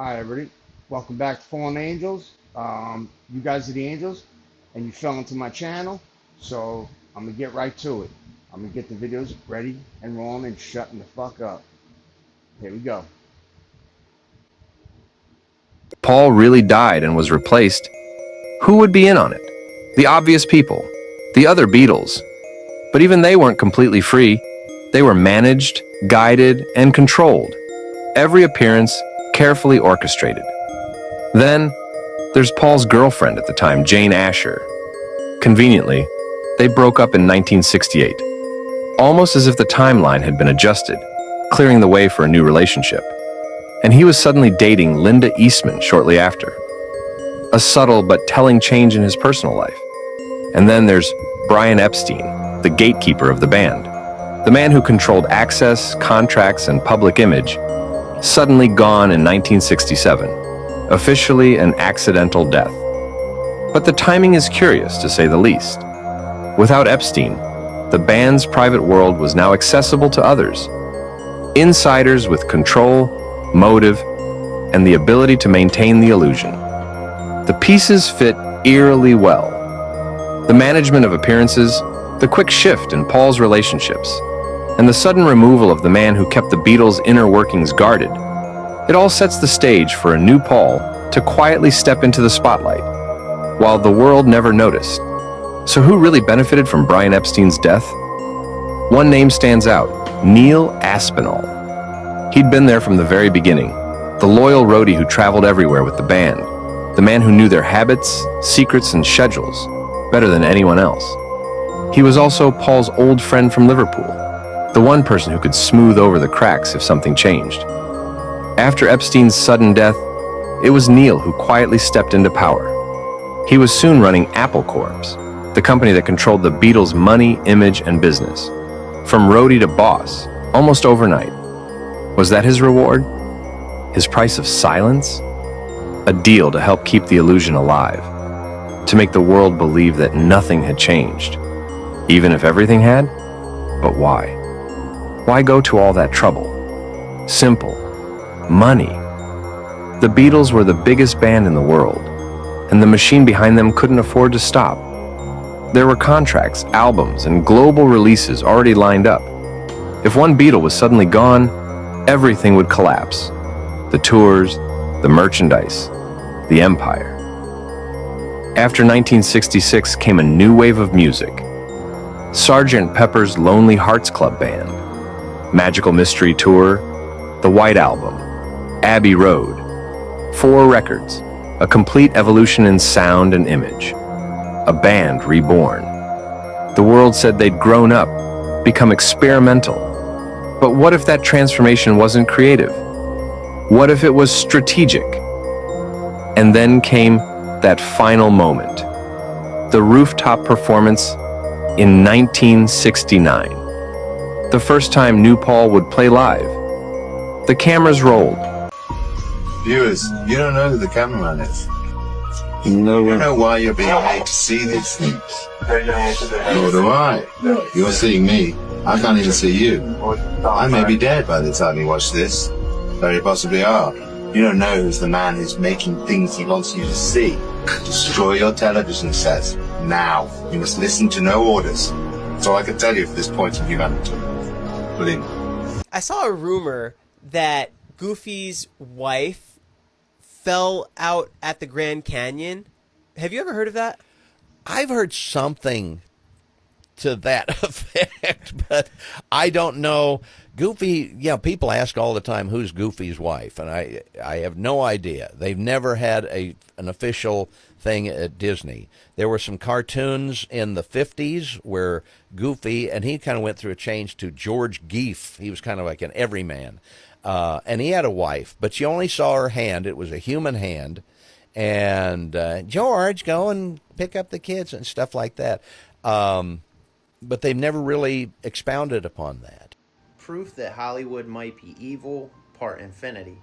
Hi, everybody. Welcome back to Fallen Angels. You guys are the angels, and you fell into my channel, so I'm gonna get right to it. I'm gonna get the videos ready and rolling and shutting the fuck up. Here we go. Paul really died and was replaced, who would be in on it? The obvious people, the other Beatles. But even they weren't completely free. They were managed, guided, and controlled. Every appearance carefully orchestrated. Then, there's Paul's girlfriend at the time, Jane Asher. Conveniently, they broke up in 1968, almost as if the timeline had been adjusted, clearing the way for a new relationship. And he was suddenly dating Linda Eastman shortly after. A subtle but telling change in his personal life. And then there's Brian Epstein, the gatekeeper of the band, the man who controlled access, contracts, and public image, suddenly gone in 1967, officially an accidental death. But the timing is curious, to say the least. Without Epstein, the band's private world was now accessible to others, insiders with control, motive, and the ability to maintain the illusion. The pieces fit eerily well. The management of appearances, the quick shift in Paul's relationships, and the sudden removal of the man who kept the Beatles' inner workings guarded. It all sets the stage for a new Paul to quietly step into the spotlight, while the world never noticed. So who really benefited from Brian Epstein's death? One name stands out: Neil Aspinall. He'd been there from the very beginning, the loyal roadie who traveled everywhere with the band, the man who knew their habits, secrets, and schedules better than anyone else. He was also Paul's old friend from Liverpool, the one person who could smooth over the cracks if something changed. After Epstein's sudden death, it was Neil who quietly stepped into power. He was soon running Apple Corps, the company that controlled the Beatles' money, image, and business. From roadie to boss, almost overnight. Was that his reward? His price of silence? A deal to help keep the illusion alive, to make the world believe that nothing had changed, even if everything had? But why? Why go to all that trouble? Simple. Money. The Beatles were the biggest band in the world, and the machine behind them couldn't afford to stop. There were contracts, albums, and global releases already lined up. If one Beatle was suddenly gone, everything would collapse. The tours, the merchandise, the empire. After 1966 came a new wave of music. Sgt. Pepper's Lonely Hearts Club Band, Magical Mystery Tour, The White Album, Abbey Road. 4 records, a complete evolution in sound and image. A band reborn. The world said they'd grown up, become experimental. But what if that transformation wasn't creative? What if it was strategic? And then came that final moment. The rooftop performance in 1969. The first time New Paul would play live. The cameras rolled. Viewers, you don't know who the cameraman is. No, You don't know why you're being made to see these things. Nor do I. You're seeing me. I can't even see you. I may be dead by the time you watch this. Very possibly are. You don't know who's the man who's making things he wants you to see. Destroy your television set. Now. You must listen to no orders. That's all I can tell you for this point of humanity. Believe me. I saw a rumor that Goofy's wife fell out at the Grand Canyon. Have you ever heard of that? I've heard something to that effect, but I don't know. Goofy, people ask all the time, who's Goofy's wife? And I have no idea. They've never had an official thing at Disney. There were some cartoons in the 50s where Goofy, and he kind of went through a change to George Geef. He was kind of like an everyman. And he had a wife, but you only saw her hand. It was a human hand. And George, go and pick up the kids and stuff like that. But they've never really expounded upon that. Proof that Hollywood might be evil, part infinity.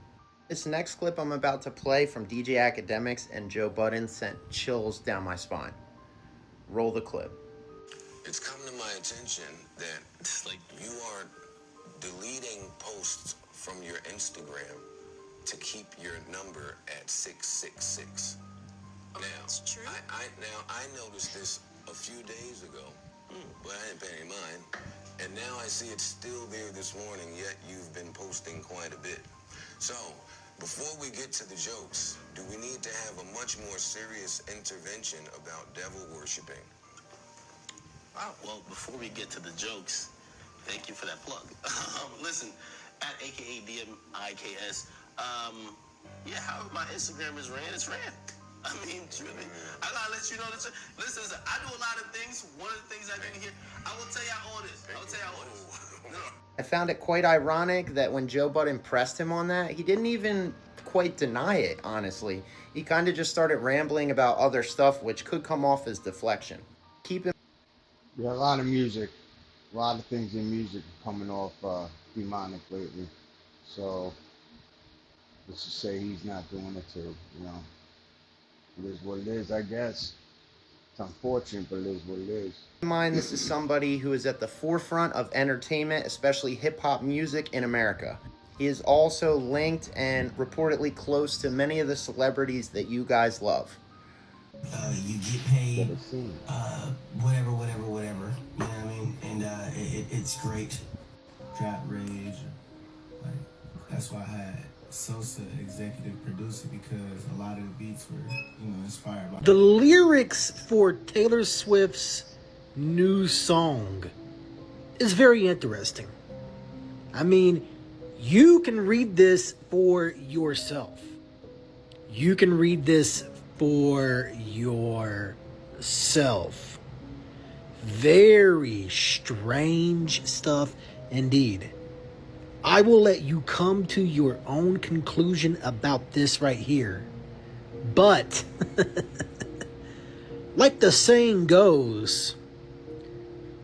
This next clip I'm about to play from DJ Academics and Joe Budden sent chills down my spine. Roll the clip. It's come to my attention that it's like you are deleting posts from your Instagram to keep your number at 666. Now, That's true. I noticed this a few days ago, but I didn't pay any mind. And now I see it's still there this morning, yet you've been posting quite a bit. So, before we get to the jokes, do we need to have a much more serious intervention about devil worshipping? Well, before we get to the jokes, thank you for that plug. Listen, at AKA DMIKS, yeah, how my Instagram is ran, it's ran. I mean, truly, I gotta let you know the truth. Listen, I do a lot of things. One of the things I do here, I will tell y'all all this. I will tell y'all all this. No. I found it quite ironic that when Joe Budden pressed him on that, he didn't even quite deny it, honestly. He kind of just started rambling about other stuff, which could come off as deflection. Keep in Yeah, a lot of music, a lot of things in music are coming off demonic lately. So let's just say he's not doing it too, you know. It is what it is, I guess. It's unfortunate, but it is what it is. mind, this is somebody who is at the forefront of entertainment, especially hip-hop music in America. He is also linked and reportedly close to many of the celebrities that you guys love. You get paid, whatever. You know what I mean? And it's great. Trap Rage, like that's why I had Sosa executive producer, because a lot of the beats were, inspired by the lyrics for Taylor Swift's new song is very interesting. I mean, you can read this for yourself. You can read this for yourself. Very strange stuff indeed. I will let you come to your own conclusion about this right here. But, like the saying goes,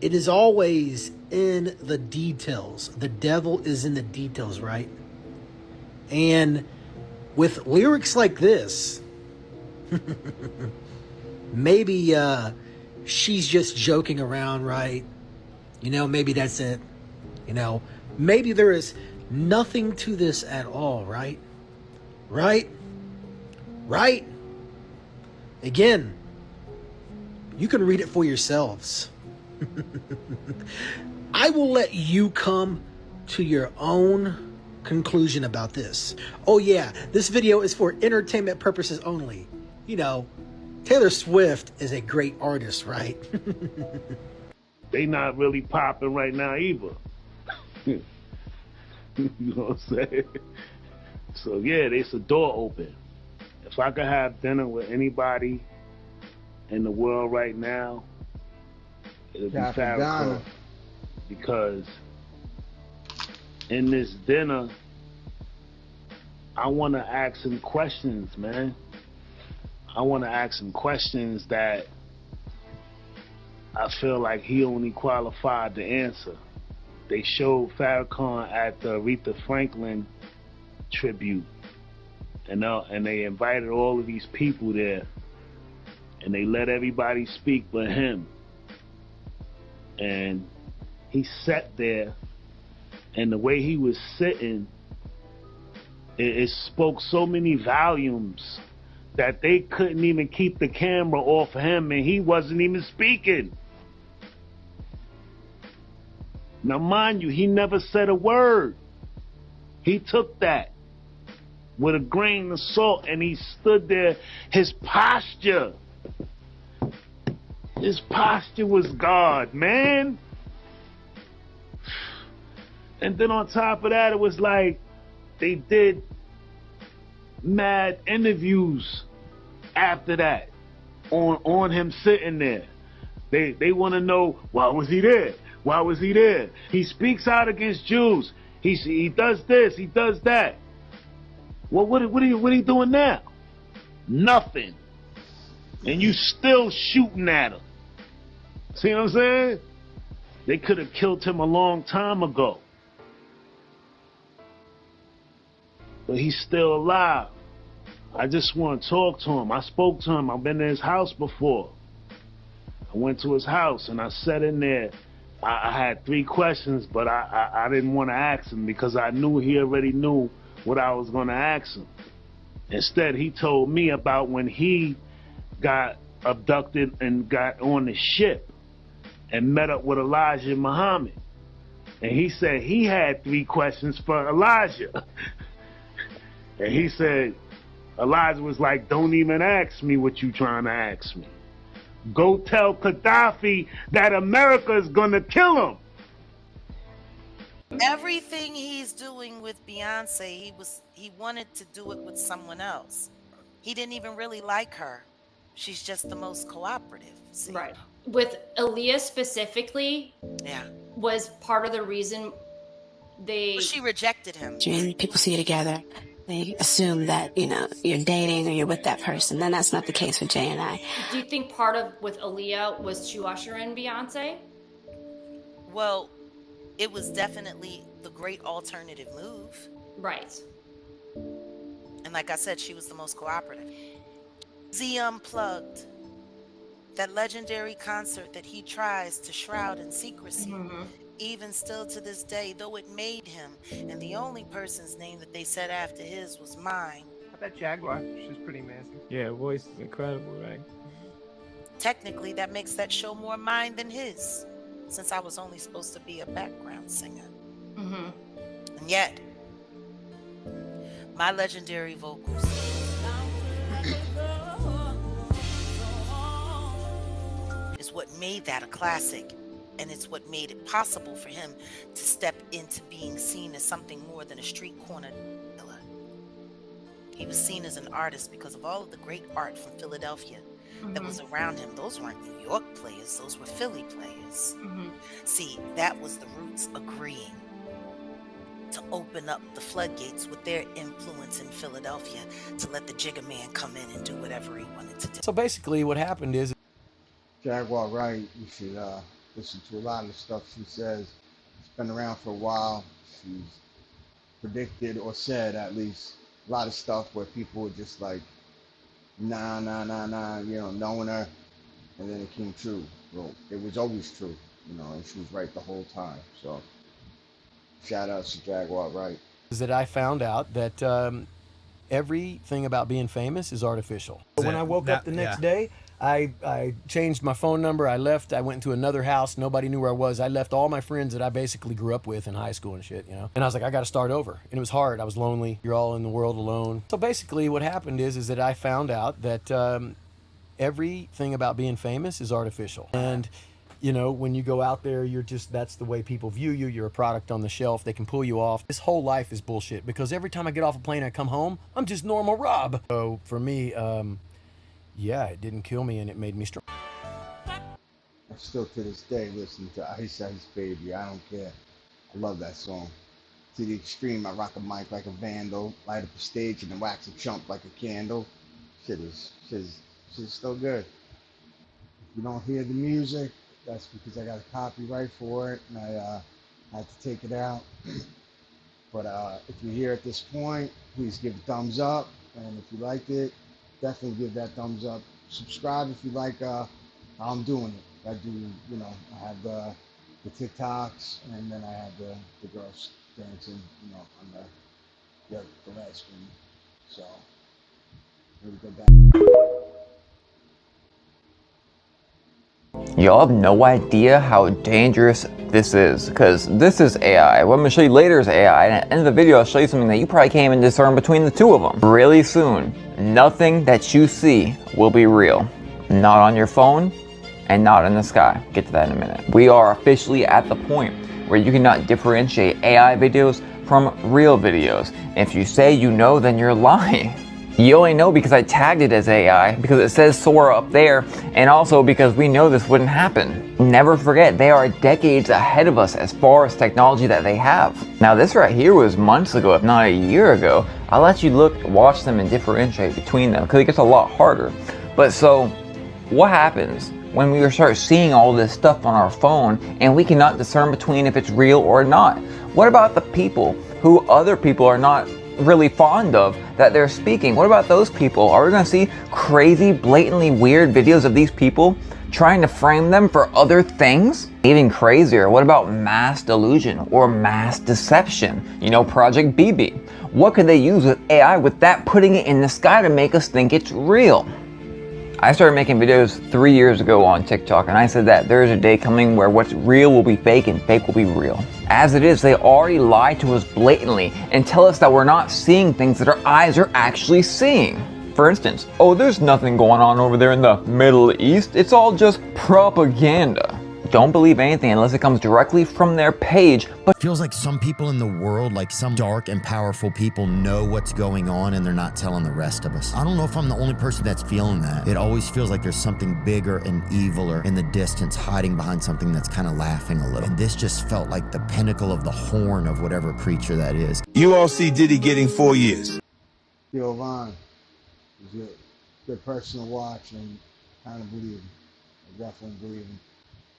it is always in the details. The devil is in the details, right? And with lyrics like this, maybe she's just joking around, right? Maybe that's it. Maybe there is nothing to this at all, right? Right? Again, you can read it for yourselves. I will let you come to your own conclusion about this. Oh yeah, this video is for entertainment purposes only. Taylor Swift is a great artist, right? They not really popping right now either. You know what I'm saying? So yeah, there's a door open. If I could have dinner with anybody in the world right now, it'll be Farrakhan. Because in this dinner, I want to ask him questions, man. I want to ask him questions that I feel like he only qualified to answer. They showed Farrakhan at the Aretha Franklin tribute, and they invited all of these people there, and they let everybody speak but him. And he sat there, and the way he was sitting, it spoke so many volumes that they couldn't even keep the camera off him, and he wasn't even speaking. Now, mind you, he never said a word. He took that with a grain of salt, and he stood there. His posture was God, man. And then on top of that, it was like they did mad interviews after that on him sitting there. They want to know, why was he there? Why was he there? He speaks out against Jews. He does this. He does that. Well, what are you doing now? Nothing. And you still shooting at him. See what I'm saying? They could have killed him a long time ago. But he's still alive. I just want to talk to him. I spoke to him. I've been to his house before. I went to his house and I sat in there. I had 3 questions, but I didn't want to ask him because I knew he already knew what I was going to ask him. Instead, he told me about when he got abducted and got on the ship and met up with Elijah Muhammad. And he said he had 3 questions for Elijah. And he said, Elijah was like, don't even ask me what you trying to ask me. Go tell Gaddafi that America is gonna kill him. Everything he's doing with Beyonce, he wanted to do it with someone else. He didn't even really like her. She's just the most cooperative. See? Right. With Aaliyah specifically, Yeah. was part of the reason they... Well, she rejected him. And people see you together, they assume that, you know, you're dating or you're with that person. Then that's not the case with Jay and I. Do you think part of with Aaliyah was to usher in Beyonce? Well, it was definitely the great alternative move. Right. And like I said, she was the most cooperative. Z Unplugged, that legendary concert that he tries to shroud in secrecy, even still to this day, though it made him, and the only person's name that they said after his was mine. I bet Jaguar, she's pretty amazing. Yeah, her voice is incredible, right? Technically, that makes that show more mine than his, since I was only supposed to be a background singer. And yet, my legendary vocals is what made that a classic, and it's what made it possible for him to step into being seen as something more than a street corner dealer. He was seen as an artist because of all of the great art from Philadelphia that was around him. Those weren't New York players, those were Philly players. See, that was the Roots agreeing to open up the floodgates with their influence in Philadelphia to let the Jigga Man come in and do whatever he wanted to do. So basically what happened is Jaguar Wright, you should listen to a lot of the stuff she says. It's been around for a while. She's predicted or said at least a lot of stuff where people were just like, nah, you know, knowing her, and then it came true. Well, it was always true, you know, and she was right the whole time. So shout out to Jaguar Wright. is that I found out that everything about being famous is artificial. When I woke up the next day, I changed my phone number. I left. I went to another house. Nobody knew where I was. I left all my friends that I basically grew up with in high school and shit, you know. And I was like, I got to start over. And it was hard. I was lonely. You're all in the world alone. So basically what happened is that I found out that everything about being famous is artificial. And you know, when you go out there, you're just, that's the way people view you. You're a product on the shelf. They can pull you off. This whole life is bullshit because every time I get off a plane, I come home, I'm just normal Rob. So for me, yeah, it didn't kill me and it made me strong. I still to this day listen to Ice Ice Baby. I don't care. I love that song. To the extreme, I rock a mic like a vandal, light up a stage and then wax a chump like a candle. Shit is still good. If you don't hear the music, that's because I got a copyright for it and I had to take it out. But if you're here at this point, please give a thumbs up. And if you liked it, definitely give that thumbs up. Subscribe if you like how I'm doing it. I do, you know, I have the TikToks and then I have the girls dancing, you know, on the red screen. So here we go back. Y'all have no idea how dangerous this is, because this is AI. What I'm going to show you later is AI, and at the end of the video I'll show you something that you probably can't even discern between the two of them. Really soon, nothing that you see will be real. Not on your phone, and not in the sky. Get to that in a minute. We are officially at the point where you cannot differentiate AI videos from real videos. If you say you know, then you're lying. You only know because I tagged it as AI, because it says Sora up there, and also because we know this wouldn't happen. Never forget, they are decades ahead of us as far as technology that they have. Now this right here was months ago, if not a year ago. I'll let you watch them and differentiate between them, because it gets a lot harder. But so, what happens when we start seeing all this stuff on our phone and we cannot discern between if it's real or not? What about the people who other people are not really fond of that they're speaking? What about those people? Are we going to see crazy, blatantly weird videos of these people trying to frame them for other things? Even crazier, what about mass delusion or mass deception? You know, Project BB. What could they use with AI with that putting it in the sky to make us think it's real? I started making videos 3 years ago on TikTok, and I said that there is a day coming where what's real will be fake and fake will be real. As it is, they already lie to us blatantly and tell us that we're not seeing things that our eyes are actually seeing. For instance, oh, there's nothing going on over there in the Middle East, it's all just propaganda. Don't believe anything unless it comes directly from their page. But feels like some people in the world, like some dark and powerful people, know what's going on and they're not telling the rest of us. I don't know if I'm the only person that's feeling that. It always feels like there's something bigger and eviler in the distance hiding behind something that's kind of laughing a little. And this just felt like the pinnacle of the horn of whatever creature that is. You all see Diddy getting 4 years. Yo, Vaughn, he's a good person to watch and kind of believe him. I definitely believe him.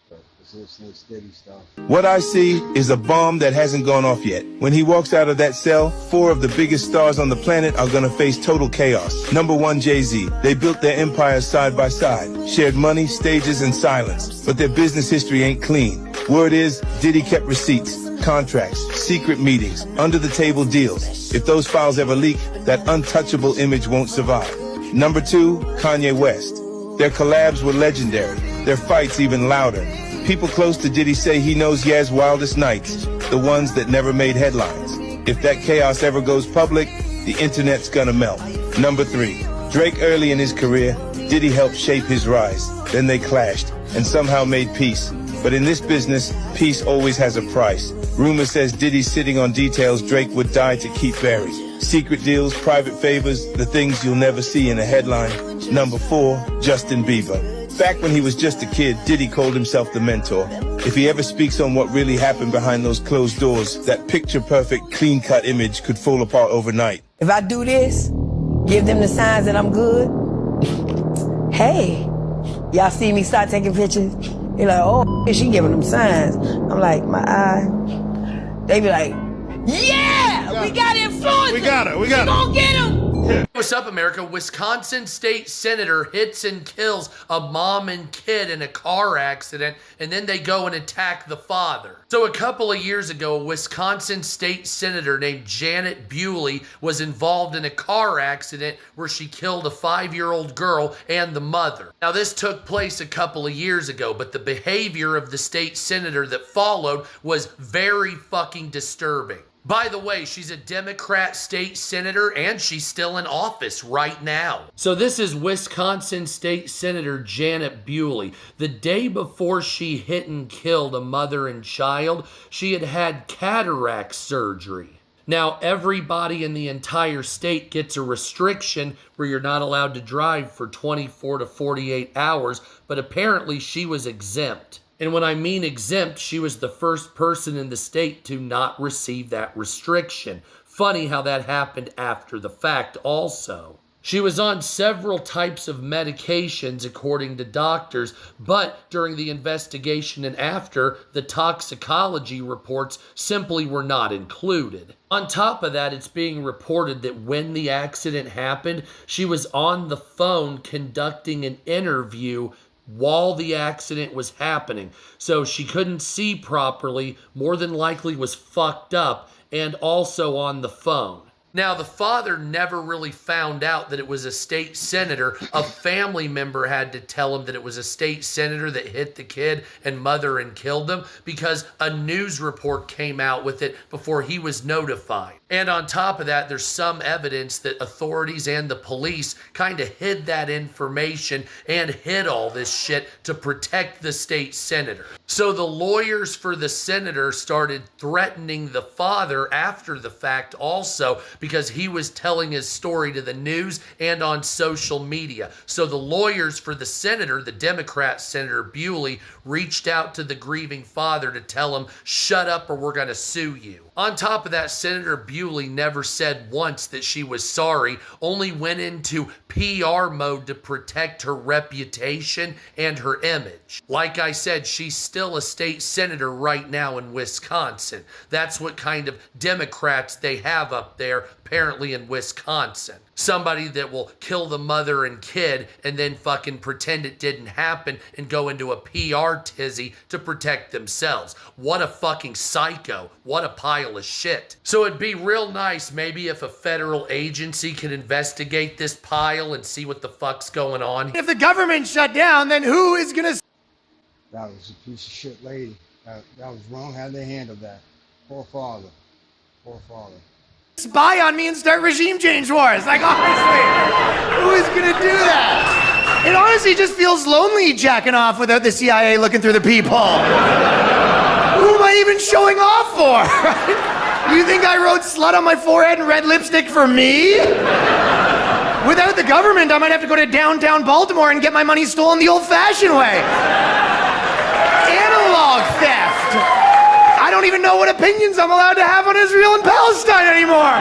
But it's listening to steady stuff. What I see is a bomb that hasn't gone off yet. When he walks out of that cell, 4 of the biggest stars on the planet are gonna face total chaos. Number 1, Jay-Z. They built their empires side by side, shared money, stages, and silence. But their business history ain't clean. Word is, Diddy kept receipts, contracts, secret meetings, under-the-table deals. If those files ever leak, that untouchable image won't survive. Number 2, Kanye West. Their collabs were legendary. Their fights even louder. People close to Diddy say he knows Yaz's wildest nights, the ones that never made headlines. If that chaos ever goes public, the internet's gonna melt. Number 3, Drake early in his career, Diddy helped shape his rise. Then they clashed and somehow made peace. But in this business, peace always has a price. Rumor says Diddy's sitting on details Drake would die to keep buried. Secret deals, private favors, the things you'll never see in a headline. Number 4, Justin Bieber. Back when he was just a kid, Diddy called himself the mentor. If he ever speaks on what really happened behind those closed doors, that picture-perfect, clean-cut image could fall apart overnight. If I do this, give them the signs that I'm good, hey, y'all see me start taking pictures? They're like, oh, she giving them signs. I'm like, my eye. They be like, yeah, we got influence. We got her. We gonna get him. What's up, America? Wisconsin state senator hits and kills a mom and kid in a car accident, and then they go and attack the father. So a couple of years ago, a Wisconsin state senator named Janet Bewley was involved in a car accident where she killed a 5-year-old girl and the mother. Now, this took place a couple of years ago, but the behavior of the state senator that followed was very fucking disturbing. By the way, she's a Democrat state senator and she's still in office right now. So this is Wisconsin State Senator Janet Bewley. The day before she hit and killed a mother and child, she had had cataract surgery. Now, everybody in the entire state gets a restriction where you're not allowed to drive for 24 to 48 hours, but apparently she was exempt. And when I mean exempt, she was the first person in the state to not receive that restriction. Funny how that happened after the fact also. She was on several types of medications according to doctors, but during the investigation and after, the toxicology reports simply were not included. On top of that, it's being reported that when the accident happened, she was on the phone conducting an interview while the accident was happening. So she couldn't see properly, more than likely was fucked up, and also on the phone. Now, the father never really found out that it was a state senator. A family member had to tell him that it was a state senator that hit the kid and mother and killed them because a news report came out with it before he was notified. And on top of that, there's some evidence that authorities and the police kind of hid that information and hid all this shit to protect the state senator. So the lawyers for the senator started threatening the father after the fact also because he was telling his story to the news and on social media. So the lawyers for the senator, the Democrat Senator Bewley, reached out to the grieving father to tell him, shut up or we're going to sue you. On top of that, Senator Bewley never said once that she was sorry, only went into PR mode to protect her reputation and her image. Like I said, she's still a state senator right now in Wisconsin. That's what kind of Democrats they have up there apparently in Wisconsin. Somebody that will kill the mother and kid and then fucking pretend it didn't happen and go into a PR tizzy to protect themselves. What a fucking psycho. What a pile of shit. So it'd be real nice maybe if a federal agency could investigate this pile and see what the fuck's going on. If the government shut down, then who is gonna... That was a piece of shit lady. That was wrong how they handled that. Poor father. Poor father. spy on me and start regime change wars? Like, honestly, who is gonna do that? It honestly just feels lonely jacking off without the CIA looking through the people. Who am I even showing off for? You think I wrote slut on my forehead and red lipstick for me? Without the government, I might have to go to downtown Baltimore and get my money stolen the old-fashioned way. Analog theft. I don't even know what opinions I'm allowed to have on Israel and Palestine anymore.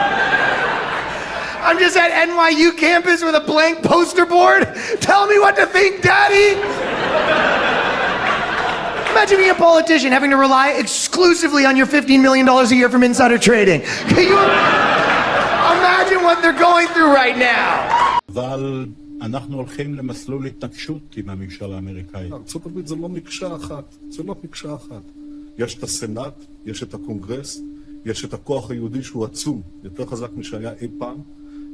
I'm just at NYU campus with a blank poster board. Tell me what to think, Daddy. Imagine being a politician having to rely exclusively on your $15 million a year from insider trading. Can you imagine what they're going through right now? אבל אנחנו הולכים למסלול התנגשות עם הממשל האמריקאי. ארצות הברית זה לא מקשה אחת, זה לא מקשה אחת. יש את הסנאט, יש את הקונגרס, יש את הכוח היהודי שהוא עצום, יותר חזק משהיה אי פעם.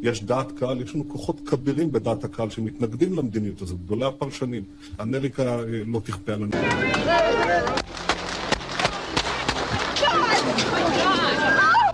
יש דעת קהל, יש לנו כוחות כבירים בדעת הקהל שמתנגדים למדיניות הזאת, גדולי הפרשנים. אמריקה לא תכפה עלינו.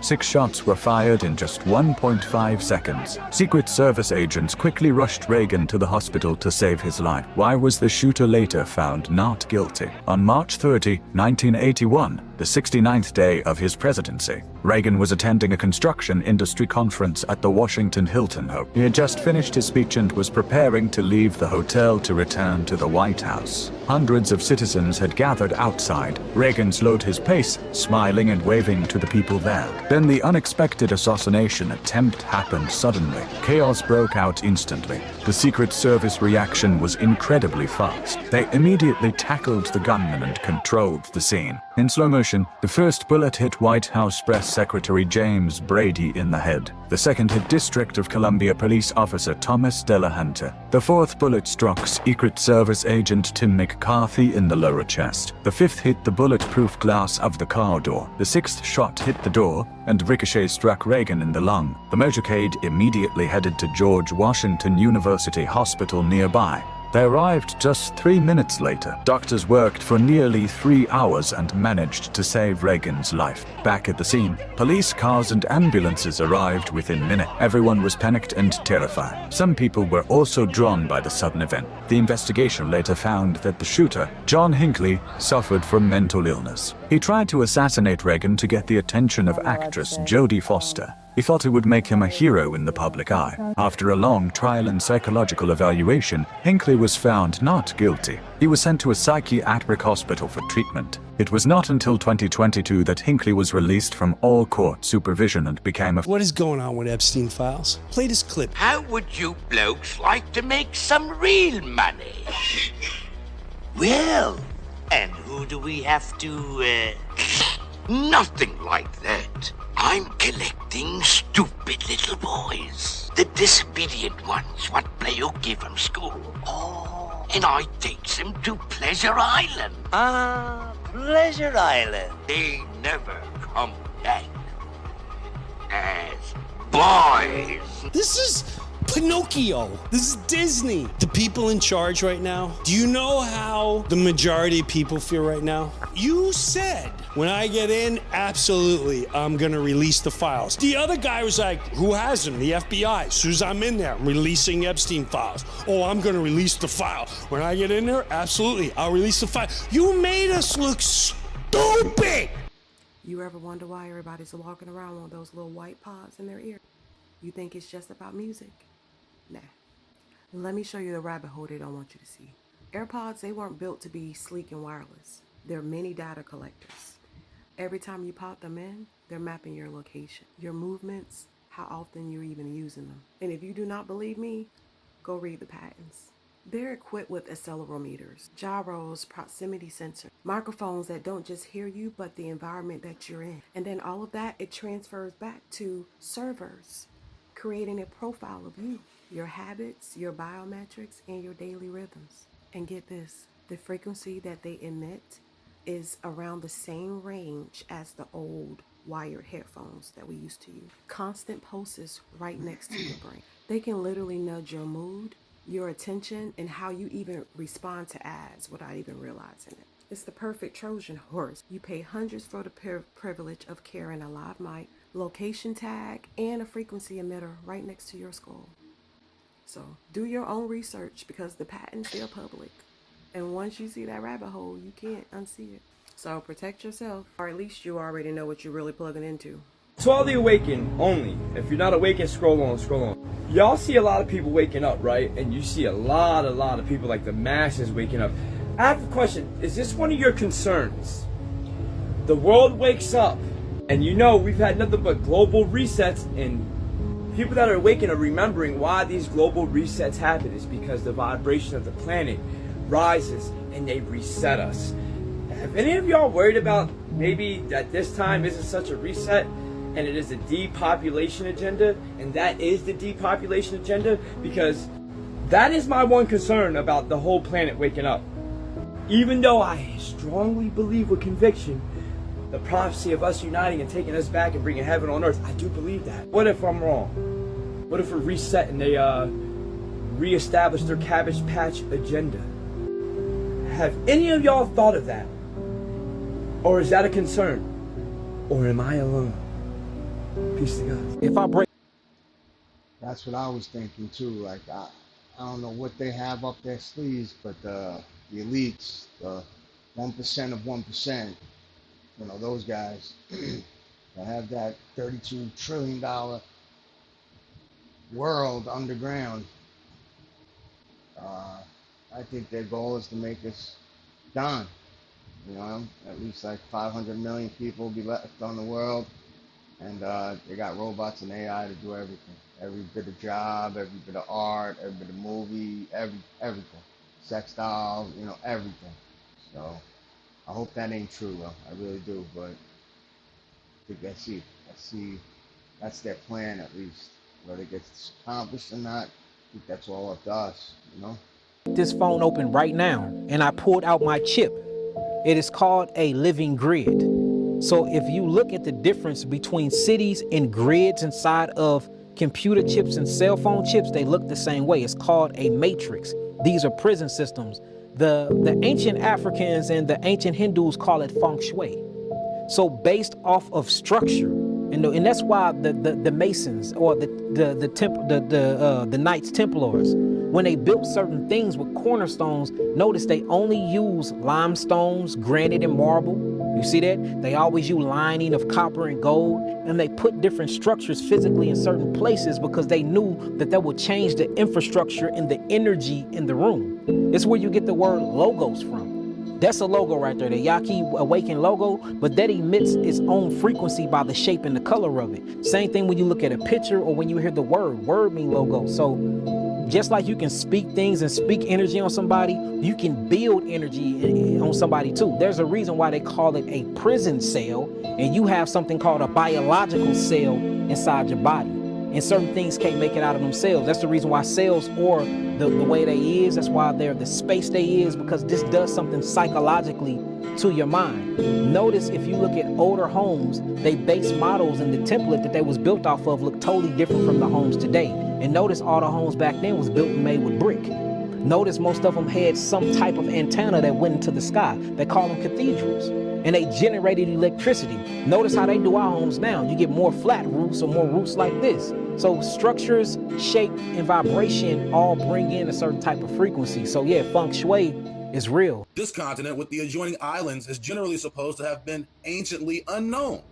6 shots were fired in just 1.5 seconds. Secret Service agents quickly rushed Reagan to the hospital to save his life. Why was the shooter later found not guilty? On March 30, 1981, the 69th day of his presidency, Reagan was attending a construction industry conference at the Washington Hilton Hotel. He had just finished his speech and was preparing to leave the hotel to return to the White House. Hundreds of citizens had gathered outside. Reagan slowed his pace, smiling and waving to the people there. Then the unexpected assassination attempt happened suddenly. Chaos broke out instantly. The Secret Service reaction was incredibly fast. They immediately tackled the gunman and controlled the scene. In slow motion, the first bullet hit White House Press Secretary James Brady in the head. The second hit District of Columbia Police Officer Thomas Delahunty. The fourth bullet struck Secret Service agent Tim McCarthy in the lower chest. The fifth hit the bulletproof glass of the car door. The sixth shot hit the door, and ricochet struck Reagan in the lung. The motorcade immediately headed to George Washington University Hospital nearby. They arrived just 3 minutes later. Doctors worked for nearly 3 hours and managed to save Reagan's life. Back at the scene, police cars and ambulances arrived within minutes. Everyone was panicked and terrified. Some people were also drawn by the sudden event. The investigation later found that the shooter, John Hinckley, suffered from mental illness. He tried to assassinate Reagan to get the attention of actress Jodie Foster. He thought it would make him a hero in the public eye. After a long trial and psychological evaluation, Hinckley was found not guilty. He was sent to a psychiatric hospital for treatment. It was not until 2022 that Hinckley was released from all court supervision and became a... What is going on with Epstein files? Play this clip. How would you blokes like to make some real money? Well, and who do we have to, Nothing like that. I'm collecting stupid little boys. The disobedient ones what play hooky from school. Oh. And I takes them to Pleasure Island. Ah, Pleasure Island. They never come back as boys. This is Pinocchio. This is Disney. The people in charge right now, do you know how the majority of people feel right now? You said, when I get in, absolutely, I'm gonna release the files. The other guy was like, who has them? The FBI. As soon as I'm in there, I'm releasing Epstein files. Oh, I'm gonna release the file. When I get in there, absolutely, I'll release the file. You made us look stupid! You ever wonder why everybody's walking around with those little white pods in their ear? You think it's just about music? Nah. Let me show you the rabbit hole they don't want you to see. AirPods, they weren't built to be sleek and wireless. They're mini data collectors. Every time you pop them in, they're mapping your location, your movements, how often you're even using them. And if you do not believe me, go read the patents. They're equipped with accelerometers, gyros, proximity sensors, microphones that don't just hear you, but the environment that you're in. And then all of that, it transfers back to servers, creating a profile of you, your habits, your biometrics, and your daily rhythms. And get this, the frequency that they emit is around the same range as the old wired headphones that we used to use. Constant pulses right next to your brain. They can literally nudge your mood, your attention, and how you even respond to ads without even realizing it. It's the perfect Trojan horse. You pay hundreds for the privilege of carrying a live mic, location tag, and a frequency emitter right next to your skull. So do your own research because the patents, they're public. And once you see that rabbit hole, you can't unsee it. So protect yourself, or at least you already know what you're really plugging into. To all the awakened only. If you're not awakened, scroll on, scroll on. Y'all see a lot of people waking up, right? And you see a lot of people, like the masses waking up. I have a question. Is this one of your concerns? The world wakes up, and you know we've had nothing but global resets, and people that are awakened are remembering why these global resets happen. It's because the vibration of the planet rises and they reset us. Have any of y'all worried about maybe that this time isn't such a reset and it is a depopulation agenda, and that is the depopulation agenda? Because that is my one concern about the whole planet waking up. Even though I strongly believe with conviction the prophecy of us uniting and taking us back and bringing heaven on earth, I do believe that. What if I'm wrong? What if we reset and they reestablish their Cabbage Patch agenda? Have any of y'all thought of that? Or is that a concern? Or am I alone? Peace to God. If I break, that's what I was thinking too. Like I don't know what they have up their sleeves, but the elites, the 1% of 1%, you know, those guys, they have that $32 trillion world underground. I think their goal is to make us done. You know, at least like 500 million people will be left on the world, and they got robots and AI to do everything. Every bit of job, every bit of art, every bit of movie, everything. Sex dolls, you know, everything. So I hope that ain't true though. I really do, but I think I see that's their plan at least. Whether it gets accomplished or not, I think that's all up to us, you know? This phone open right now, and I pulled out my chip. It is called a living grid. So if you look at the difference between cities and grids inside of computer chips and cell phone chips, they look the same way. It's called a matrix. These are prison systems. The ancient Africans and the ancient Hindus call it feng shui. So based off of structure, and that's why the Masons or the Knights Templars, when they built certain things with cornerstones, notice they only use limestones, granite, and marble. You see that? They always use lining of copper and gold, and they put different structures physically in certain places because they knew that that would change the infrastructure and the energy in the room. It's where you get the word logos from. That's a logo right there, the Yaki Awaken logo, but that emits its own frequency by the shape and the color of it. Same thing when you look at a picture or when you hear the word. Word mean logo. So just like you can speak things and speak energy on somebody, you can build energy on somebody too. There's a reason why they call it a prison cell, and you have something called a biological cell inside your body. And certain things can't make it out of themselves. That's the reason why cells are the way they is. That's why they're the space they is, because this does something psychologically to your mind. Notice if you look at older homes, they base models and the template that they was built off of look totally different from the homes today. And notice all the homes back then was built and made with brick. Notice most of them had some type of antenna that went into the sky. They call them cathedrals. And they generated electricity. Notice how they do our homes now. You get more flat roofs or more roofs like this. So structures, shape, and vibration all bring in a certain type of frequency. So yeah, feng shui is real. This continent with the adjoining islands is generally supposed to have been anciently unknown.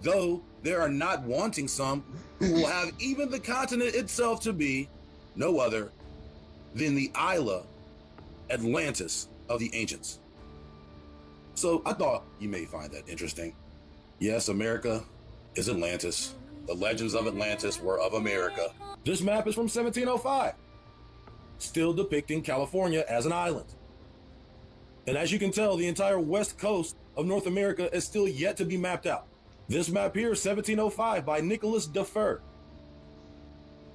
Though there are not wanting some who will have even the continent itself to be no other than the Isla Atlantis of the ancients. So I thought you may find that interesting. Yes, America is Atlantis. The legends of Atlantis were of America. This map is from 1705. still depicting California as an island. And as you can tell, the entire west coast of North America is still yet to be mapped out. This map here, 1705 by Nicholas Defer,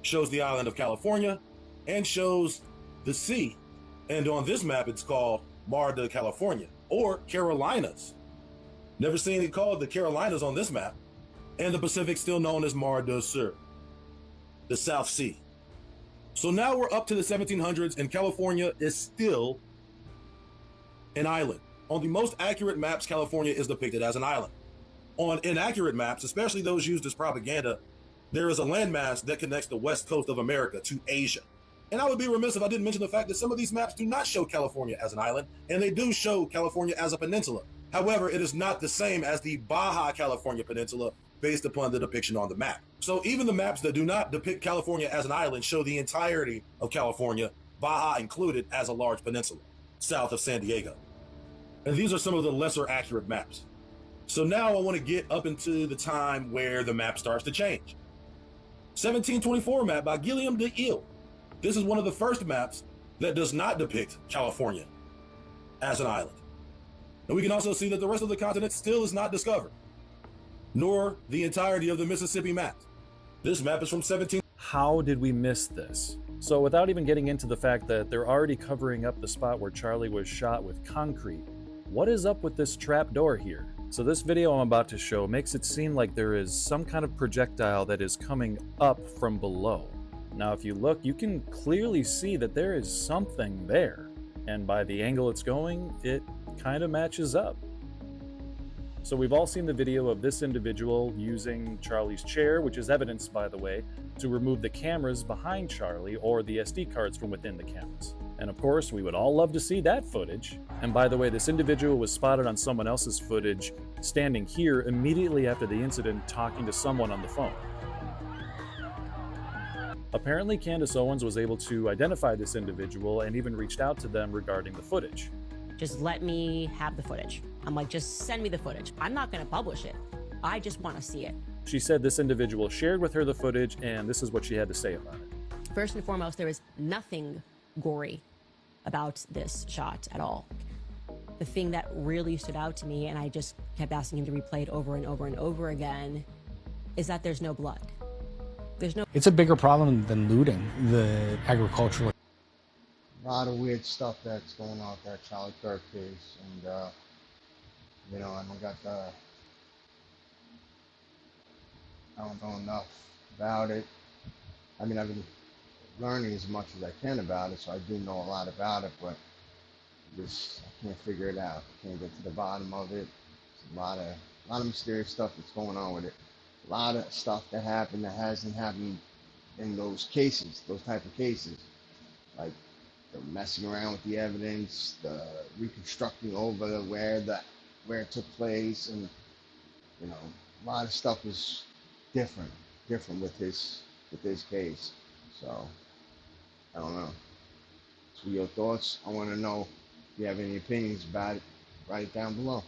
shows the island of California and shows the sea. And on this map, it's called Mar de California, or Carolinas. Never seen it called the Carolinas on this map. And the Pacific still known as Mar del Sur, the South Sea. So now we're up to the 1700s and California is still an island. On the most accurate maps, California is depicted as an island. On inaccurate maps, especially those used as propaganda, there is a landmass that connects the west coast of America to Asia. And I would be remiss if I didn't mention the fact that some of these maps do not show California as an island, and they do show California as a peninsula. However, it is not the same as the Baja California Peninsula based upon the depiction on the map. So even the maps that do not depict California as an island show the entirety of California, Baja included, as a large peninsula, south of San Diego. And these are some of the lesser accurate maps. So now I want to get up into the time where the map starts to change. 1724 map by Guillaume de Ile. This is one of the first maps that does not depict California as an island. And we can also see that the rest of the continent still is not discovered, nor the entirety of the Mississippi map. This map is from 17. How did we miss this? So without even getting into the fact that they're already covering up the spot where Charlie was shot with concrete, what is up with this trap door here? So this video I'm about to show makes it seem like there is some kind of projectile that is coming up from below. Now if you look, you can clearly see that there is something there. And by the angle it's going, it kind of matches up. So we've all seen the video of this individual using Charlie's chair, which is evidence, by the way, to remove the cameras behind Charlie or the SD cards from within the cameras. And of course, we would all love to see that footage. And by the way, this individual was spotted on someone else's footage standing here immediately after the incident talking to someone on the phone. Apparently, Candace Owens was able to identify this individual and even reached out to them regarding the footage. Just let me have the footage. I'm like, just send me the footage. I'm not going to publish it. I just want to see it. She said this individual shared with her the footage, and this is what she had to say about it. First and foremost, there is nothing gory about this shot at all. The thing that really stood out to me, and I just kept asking him to replay it over and over and over again, is that there's no blood. There's no. It's a bigger problem than looting the agricultural. A lot of weird stuff that's going on with that Charlie Kirk case, and you know, I don't know enough about it. I mean, I've been learning as much as I can about it, so I do know a lot about it, but just I can't figure it out. I can't get to the bottom of it. There's a lot of mysterious stuff that's going on with it. A lot of stuff that happened that hasn't happened in those cases, those type of cases, like the messing around with the evidence, the reconstructing over where it took place, and you know, a lot of stuff was different with this case. So I don't know. So your thoughts? I want to know if you have any opinions about it. Write it down below.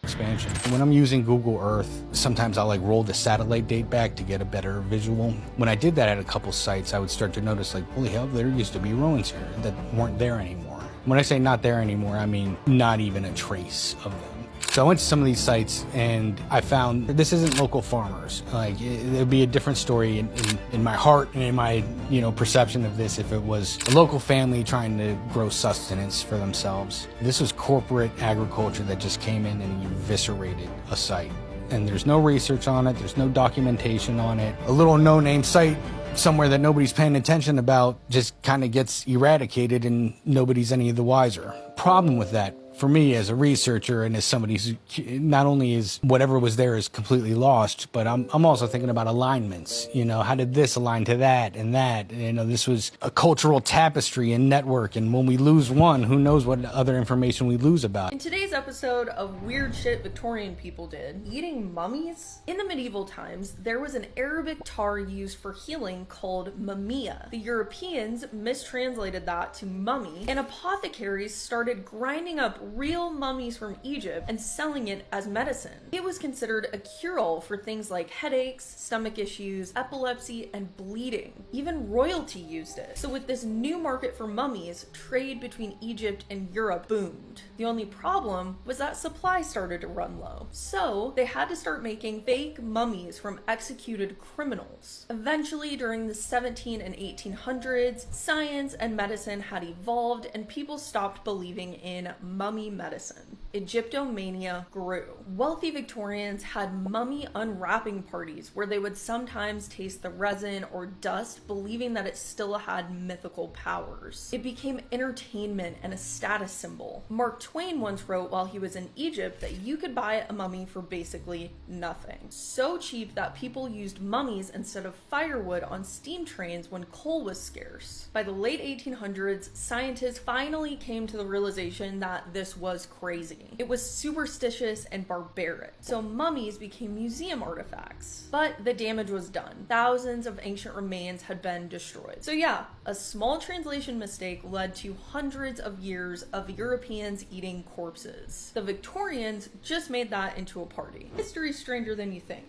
Expansion. When I'm using Google Earth, sometimes I'll like roll the satellite date back to get a better visual. When I did that at a couple sites, I would start to notice like, holy hell, there used to be ruins here that weren't there anymore. When I say not there anymore, I mean not even a trace of them. So I went to some of these sites and I found that this isn't local farmers. Like it would be a different story in my heart and in my, you know, perception of this if it was a local family trying to grow sustenance for themselves. This was corporate agriculture that just came in and eviscerated a site. And there's no research on it, there's no documentation on it. A little no-name site somewhere that nobody's paying attention about just kind of gets eradicated and nobody's any the wiser. Problem with that, for me as a researcher and as somebody who not only is whatever was there is completely lost, but I'm also thinking about alignments. You know, how did this align to that and that? You know, this was a cultural tapestry and network, and when we lose one, who knows what other information we lose about. In today's episode of Weird Shit Victorian People Did, eating mummies? In the medieval times, there was an Arabic tar used for healing called mumia. The Europeans mistranslated that to mummy, and apothecaries started grinding up real mummies from Egypt and selling it as medicine. It was considered a cure-all for things like headaches, stomach issues, epilepsy, and bleeding. Even royalty used it. So with this new market for mummies, trade between Egypt and Europe boomed. The only problem was that supply started to run low. So they had to start making fake mummies from executed criminals. Eventually, during the 17 and 1800s, science and medicine had evolved and people stopped believing in mummy medicine. Egyptomania grew. Wealthy Victorians had mummy unwrapping parties where they would sometimes taste the resin or dust, believing that it still had mythical powers. It became entertainment and a status symbol. Mark Twain once wrote while he was in Egypt that you could buy a mummy for basically nothing. So cheap that people used mummies instead of firewood on steam trains when coal was scarce. By the late 1800s, scientists finally came to the realization that this was crazy. It was superstitious and barbaric. So mummies became museum artifacts. But the damage was done. Thousands of ancient remains had been destroyed. So yeah, a small translation mistake led to hundreds of years of Europeans eating corpses. The Victorians just made that into a party. History's stranger than you think.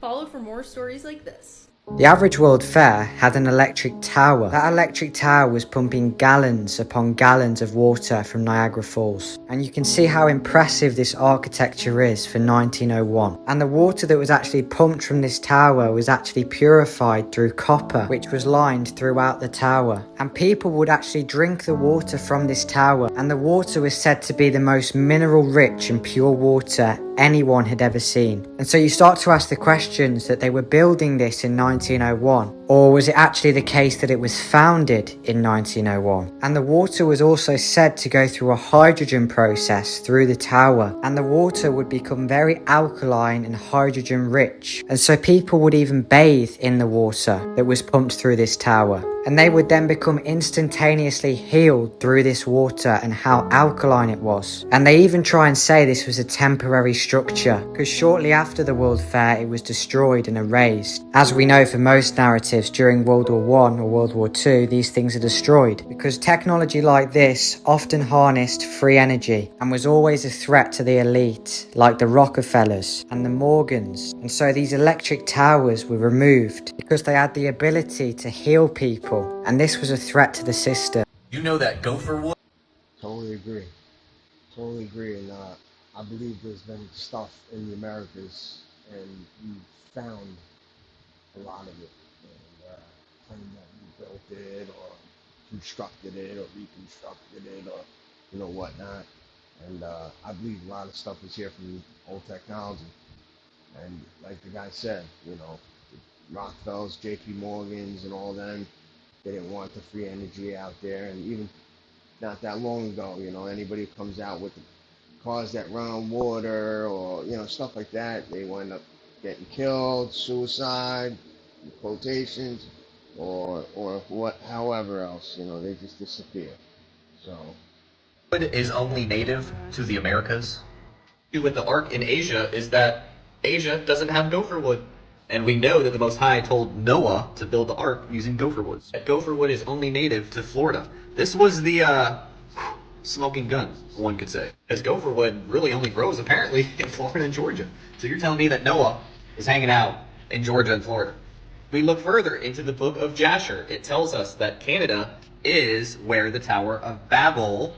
Follow for more stories like this. The average World Fair had an electric tower. That electric tower was pumping gallons upon gallons of water from Niagara Falls. And you can see how impressive this architecture is for 1901. And the water that was actually pumped from this tower was actually purified through copper, which was lined throughout the tower. And people would actually drink the water from this tower. And the water was said to be the most mineral rich and pure water anyone had ever seen. And so you start to ask the questions that they were building this in 1901, or was it actually the case that it was founded in 1901? And the water was also said to go through a hydrogen process through the tower, and the water would become very alkaline and hydrogen rich, and so people would even bathe in the water that was pumped through this tower. And they would then become instantaneously healed through this water and how alkaline it was. And they even try and say this was a temporary structure, because shortly after the World Fair it was destroyed and erased. As we know from most narratives, during World War I or World War II, these things are destroyed, because technology like this often harnessed free energy and was always a threat to the elite, like the Rockefellers and the Morgans. And so these electric towers were removed because they had the ability to heal people. And this was a threat to the system. You know that gopher wood? Totally agree. Totally agree. And I believe there's been stuff in the Americas and we found a lot of it. And claim that we built it or constructed it or reconstructed it or, you know, whatnot. And I believe a lot of stuff is here from old technology. And like the guy said, you know, the Rockefellers, JP Morgans and all them, they didn't want the free energy out there. And even not that long ago, you know, anybody who comes out with the cars that run on water or, you know, stuff like that, they wind up getting killed, suicide, quotations, or what, however else, you know, they just disappear. So. Wood is only native to the Americas. With the ark in Asia is that Asia doesn't have gopher wood. And we know that the Most High told Noah to build the ark using gopher wood. Gopher wood is only native to Florida. This was the smoking gun, one could say. Because gopher wood really only grows apparently in Florida and Georgia. So you're telling me that Noah is hanging out in Georgia and Florida. We look further into the book of Jasher. It tells us that Canada is where the Tower of Babylon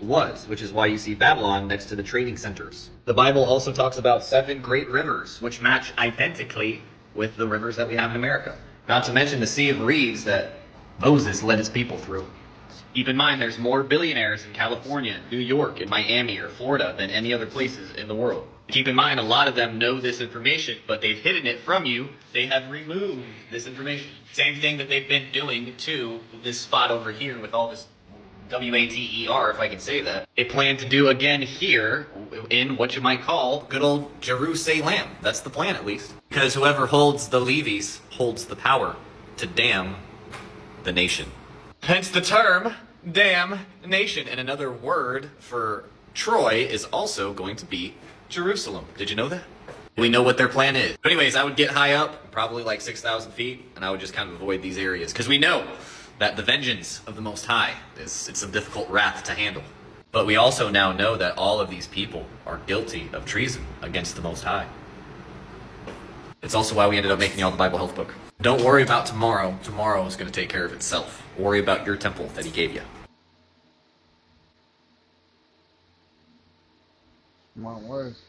was, which is why you see Babylon next to the trading centers. The Bible also talks about 7 great rivers, which match identically with the rivers that we have in America. Not to mention the Sea of Reeds that Moses led his people through. Keep in mind there's more billionaires in California, New York, and Miami, or Florida than any other places in the world. Keep in mind a lot of them know this information, but they've hidden it from you. They have removed this information. Same thing that they've been doing to this spot over here with all this W-A-T-E-R, if I can say that. They plan to do again here in what you might call good old Jerusalem. That's the plan, at least. Because whoever holds the levies holds the power to damn the nation. Hence the term damn nation. And another word for Troy is also going to be Jerusalem. Did you know that? We know what their plan is. But anyways, I would get high up, probably like 6,000 feet, and I would just kind of avoid these areas. Because we know that the vengeance of the Most High it's a difficult wrath to handle. But we also now know that all of these people are guilty of treason against the Most High. It's also why we ended up making y'all the Bible Health Book. Don't worry about tomorrow. Tomorrow is going to take care of itself. Worry about your temple that he gave you. Smart words.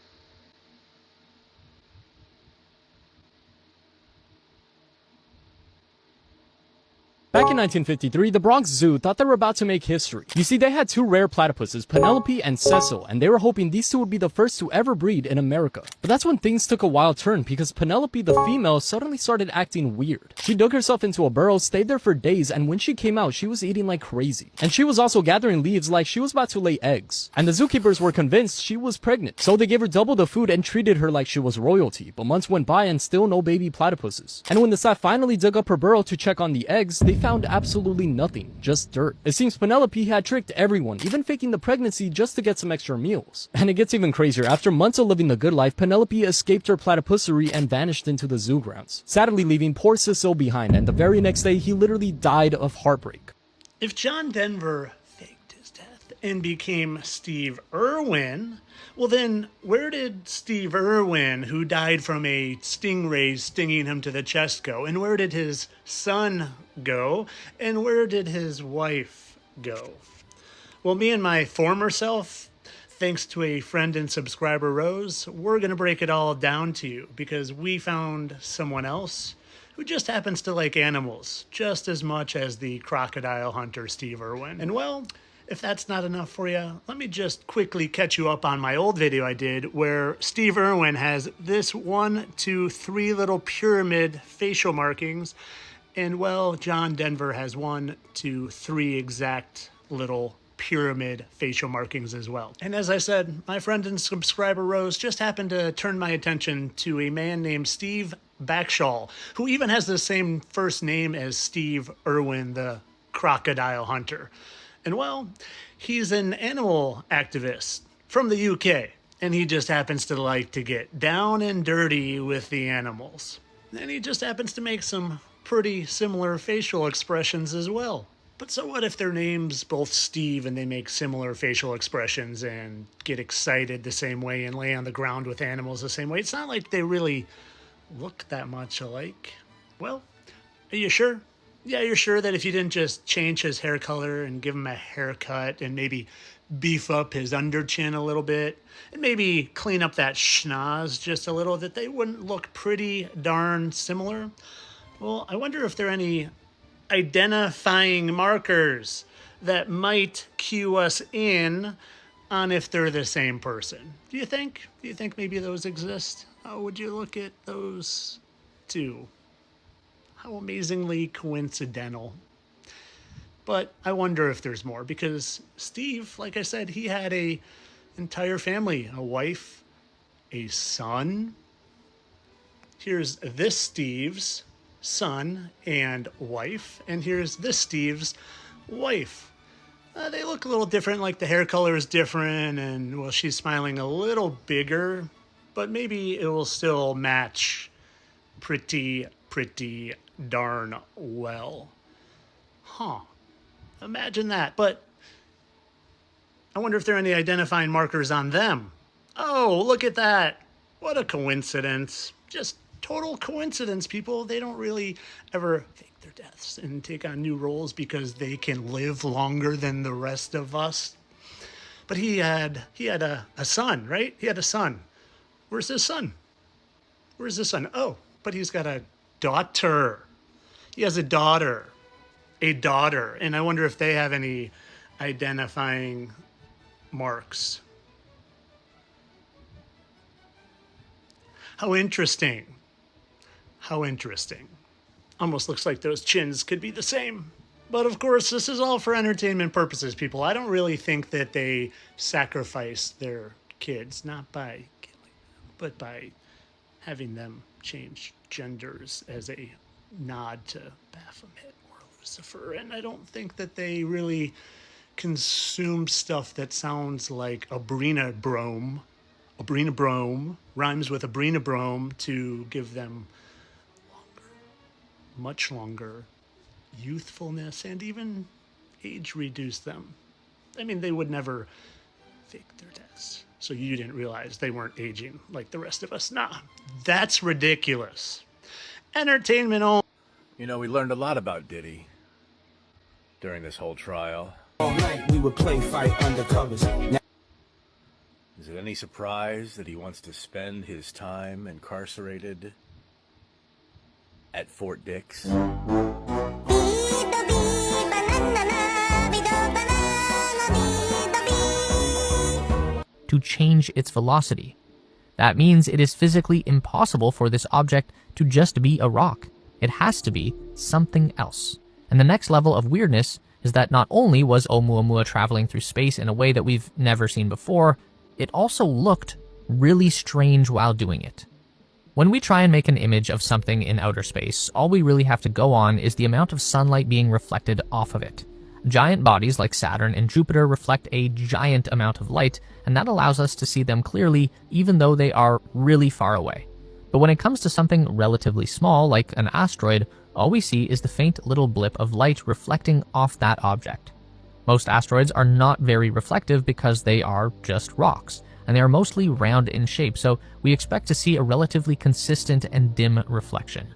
Back in 1953, the Bronx Zoo thought they were about to make history. You see, they had two rare platypuses, Penelope and Cecil, and they were hoping these two would be the first to ever breed in America. But that's when things took a wild turn, because Penelope, the female, suddenly started acting weird. She dug herself into a burrow, stayed there for days, and when she came out, she was eating like crazy. And she was also gathering leaves like she was about to lay eggs. And the zookeepers were convinced she was pregnant, so they gave her double the food and treated her like she was royalty. But months went by and still no baby platypuses. And when the staff finally dug up her burrow to check on the eggs, they found absolutely nothing, just dirt. It seems Penelope had tricked everyone, even faking the pregnancy just to get some extra meals. And it gets even crazier. After months of living the good life, Penelope escaped her platypusery and vanished into the zoo grounds, sadly leaving poor Cecil behind, and the very next day he literally died of heartbreak. If John Denver faked his death and became Steve Irwin, well then, where did Steve Irwin, who died from a stingray stinging him to the chest, go? And where did his son go? And where did his wife go? Well, me and my former self, thanks to a friend and subscriber, Rose, we're going to break it all down to you, because we found someone else who just happens to like animals just as much as the crocodile hunter Steve Irwin. And well, if that's not enough for you, let me just quickly catch you up on my old video I did where Steve Irwin has this 1, 2, 3 little pyramid facial markings, and well, John Denver has 1, 2, 3 exact little pyramid facial markings as well. And as I said, my friend and subscriber Rose just happened to turn my attention to a man named Steve Backshall, who even has the same first name as Steve Irwin, the crocodile hunter. And well, he's an animal activist from the UK, and he just happens to like to get down and dirty with the animals. And he just happens to make some pretty similar facial expressions as well. But so what if their name's both Steve and they make similar facial expressions and get excited the same way and lay on the ground with animals the same way? It's not like they really look that much alike. Well, are you sure? Yeah, you're sure that if you didn't just change his hair color and give him a haircut and maybe beef up his under chin a little bit and maybe clean up that schnoz just a little, that they wouldn't look pretty darn similar? Well, I wonder if there are any identifying markers that might cue us in on if they're the same person. Do you think? Do you think maybe those exist? How would you look at those two? How amazingly coincidental. But I wonder if there's more, because Steve, like I said, he had an entire family, a wife, a son. Here's this Steve's son and wife, and here's this Steve's wife. They look a little different, like the hair color is different, and well, she's smiling a little bigger, but maybe it will still match pretty darn well. Huh. Imagine that. But I wonder if there are any identifying markers on them. Oh, look at that. What a coincidence. Just total coincidence, people. They don't really ever fake their deaths and take on new roles because they can live longer than the rest of us. But he had a son, right? He had a son. Where's his son? Where's his son? Oh, but he's got a daughter. He has a daughter. And I wonder if they have any identifying marks. How interesting. How interesting. Almost looks like those chins could be the same. But of course, this is all for entertainment purposes, people. I don't really think that they sacrifice their kids, not by killing them, but by having them change genders as a nod to Baphomet or Lucifer. And I don't think that they really consume stuff that sounds like Abrina Brome rhymes with Abrina Brome to give them longer, much longer youthfulness and even age reduce them. I mean, they would never fake their deaths. So you didn't realize they weren't aging like the rest of us. Nah, that's ridiculous. Entertainment only. You know, we learned a lot about Diddy during this whole trial. All night we would play fight undercovers. Is it any surprise that he wants to spend his time incarcerated at Fort Dix? To change its velocity. That means it is physically impossible for this object to just be a rock. It has to be something else. And the next level of weirdness is that not only was Oumuamua traveling through space in a way that we've never seen before, it also looked really strange while doing it. When we try and make an image of something in outer space, all we really have to go on is the amount of sunlight being reflected off of it. Giant bodies like Saturn and Jupiter reflect a giant amount of light, and that allows us to see them clearly even though they are really far away. But when it comes to something relatively small, like an asteroid, all we see is the faint little blip of light reflecting off that object. Most asteroids are not very reflective because they are just rocks, and they are mostly round in shape, so we expect to see a relatively consistent and dim reflection.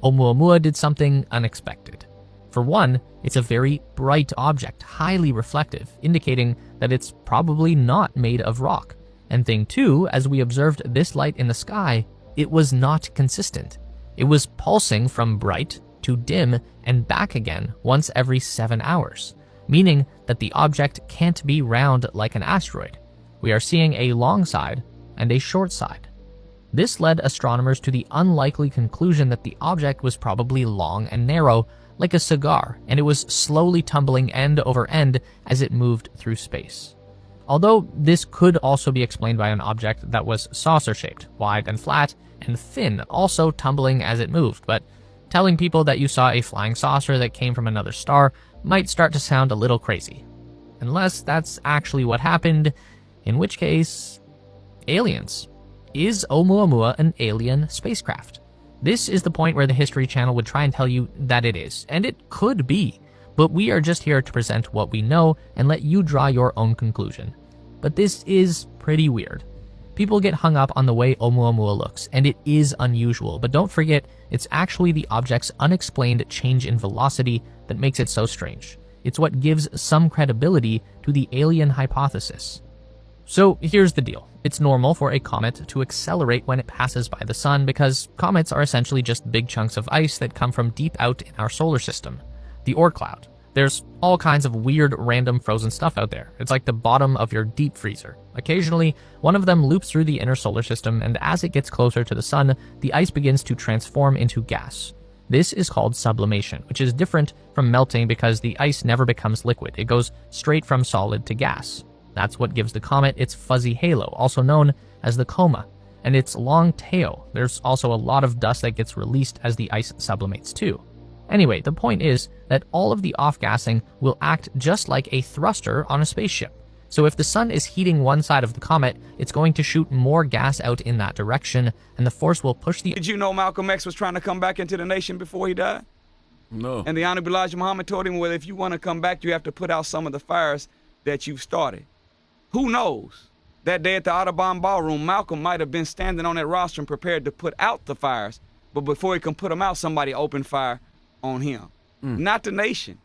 Oumuamua did something unexpected. For one, it's a very bright object, highly reflective, indicating that it's probably not made of rock. And thing two, as we observed this light in the sky, it was not consistent. It was pulsing from bright to dim and back again once every 7 hours, meaning that the object can't be round like an asteroid. We are seeing a long side and a short side. This led astronomers to the unlikely conclusion that the object was probably long and narrow, like a cigar, and it was slowly tumbling end over end as it moved through space. Although this could also be explained by an object that was saucer-shaped, wide and flat, and thin, also tumbling as it moved, but telling people that you saw a flying saucer that came from another star might start to sound a little crazy. Unless that's actually what happened, in which case, aliens. Is Oumuamua an alien spacecraft? This is the point where the History Channel would try and tell you that it is, and it could be, but we are just here to present what we know and let you draw your own conclusion. But this is pretty weird. People get hung up on the way Oumuamua looks, and it is unusual, but don't forget, it's actually the object's unexplained change in velocity that makes it so strange. It's what gives some credibility to the alien hypothesis. So here's the deal. It's normal for a comet to accelerate when it passes by the sun because comets are essentially just big chunks of ice that come from deep out in our solar system. The Oort cloud. There's all kinds of weird random frozen stuff out there. It's like the bottom of your deep freezer. Occasionally, one of them loops through the inner solar system, and as it gets closer to the sun, the ice begins to transform into gas. This is called sublimation, which is different from melting because the ice never becomes liquid. It goes straight from solid to gas. That's what gives the comet its fuzzy halo, also known as the coma, and its long tail. There's also a lot of dust that gets released as the ice sublimates too. Anyway, the point is that all of the off-gassing will act just like a thruster on a spaceship. So if the sun is heating one side of the comet, it's going to shoot more gas out in that direction, and the force will push the... Did you know Malcolm X was trying to come back into the nation before he died? No. And the Honorable Elijah Muhammad told him, well, if you want to come back, you have to put out some of the fires that you've started. Who knows? That day at the Audubon Ballroom, Malcolm might have been standing on that rostrum prepared to put out the fires, but before he can put them out, somebody opened fire on him. Not the nation.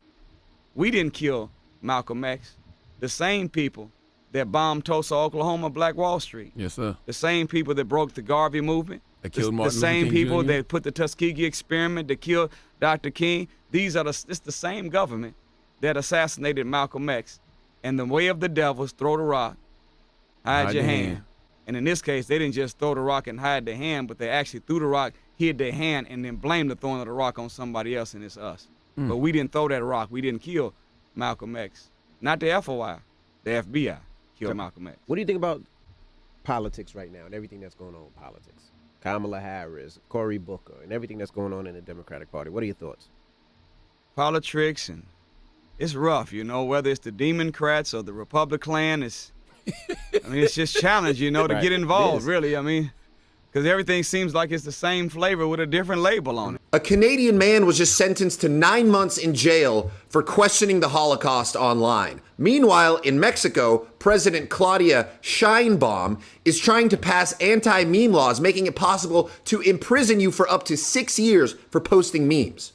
We didn't kill Malcolm X. The same people that bombed Tulsa, Oklahoma, Black Wall Street. Yes, sir. The same people that broke the Garvey movement. That killed Martin the same Luther King people Jr. that put the Tuskegee experiment that killed Dr. King. It's the same government that assassinated Malcolm X. And the way of the devil is throw the rock, hide your hand. And in this case, they didn't just throw the rock and hide their hand, but they actually threw the rock, hid their hand, and then blamed the throwing of the rock on somebody else, and it's us. But we didn't throw that rock. We didn't kill Malcolm X. Not the FOI. The FBI killed Malcolm X. What do you think about politics right now and everything that's going on in politics? Kamala Harris, Cory Booker, and everything that's going on in the Democratic Party. What are your thoughts? Politics, and it's rough, you know, whether it's the Democrats or the Republican, it's just challenge, you know, to get involved, really. I mean, because everything seems like it's the same flavor with a different label on it. A Canadian man was just sentenced to 9 months in jail for questioning the Holocaust online. Meanwhile, in Mexico, President Claudia Sheinbaum is trying to pass anti-meme laws, making it possible to imprison you for up to 6 years for posting memes.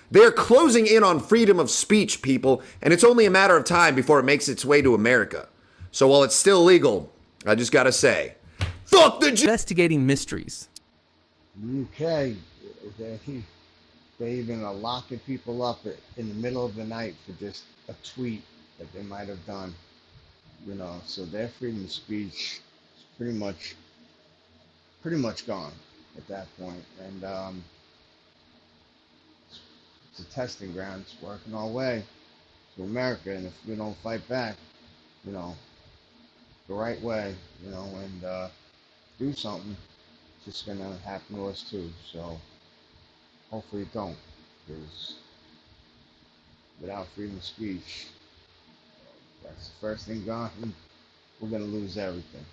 They're closing in on freedom of speech, people, and it's only a matter of time before it makes its way to America. So while it's still legal, I just gotta say, fuck the investigating mysteries. UK, they even are locking people up in the middle of the night for just a tweet that they might have done, you know. So their freedom of speech is pretty much gone at that point. And it's a testing ground. It's working our way to America, and if we don't fight back, you know, the right way, you know, and do something, it's just gonna happen to us too. So hopefully it don't, because without freedom of speech, that's the first thing gone. We're gonna lose everything.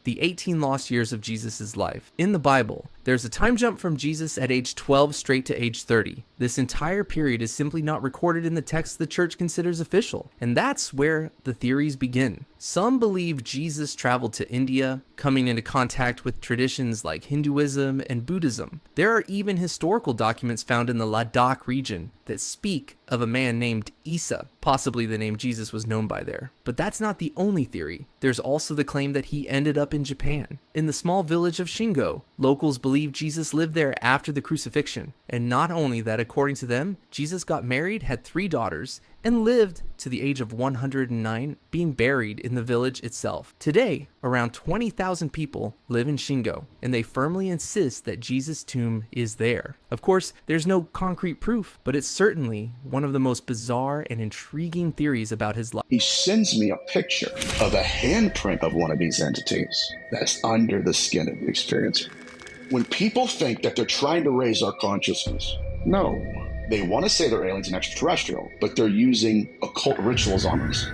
The 18 lost years of Jesus' life. In the Bible, there's a time jump from Jesus at age 12 straight to age 30. This entire period is simply not recorded in the text the church considers official, and that's where the theories begin. Some believe Jesus traveled to India, coming into contact with traditions like Hinduism and Buddhism. There are even historical documents found in the Ladakh region that speak of a man named Isa, possibly the name Jesus was known by there. But that's not the only theory. There's also the claim that he ended up in Japan. In the small village of Shingo, locals believe Jesus lived there after the crucifixion. And not only that, according to them, Jesus got married, had 3 daughters, and lived to the age of 109, being buried in the village itself. Today, around 20,000 people live in Shingo, and they firmly insist that Jesus' tomb is there. Of course, there's no concrete proof, but it's certainly one of the most bizarre and intriguing theories about his life. He sends me a picture of a handprint of one of these entities that's under the skin of the experiencer. When people think that they're trying to raise our consciousness, no. They want to say they're aliens and extraterrestrial, but they're using occult rituals on us.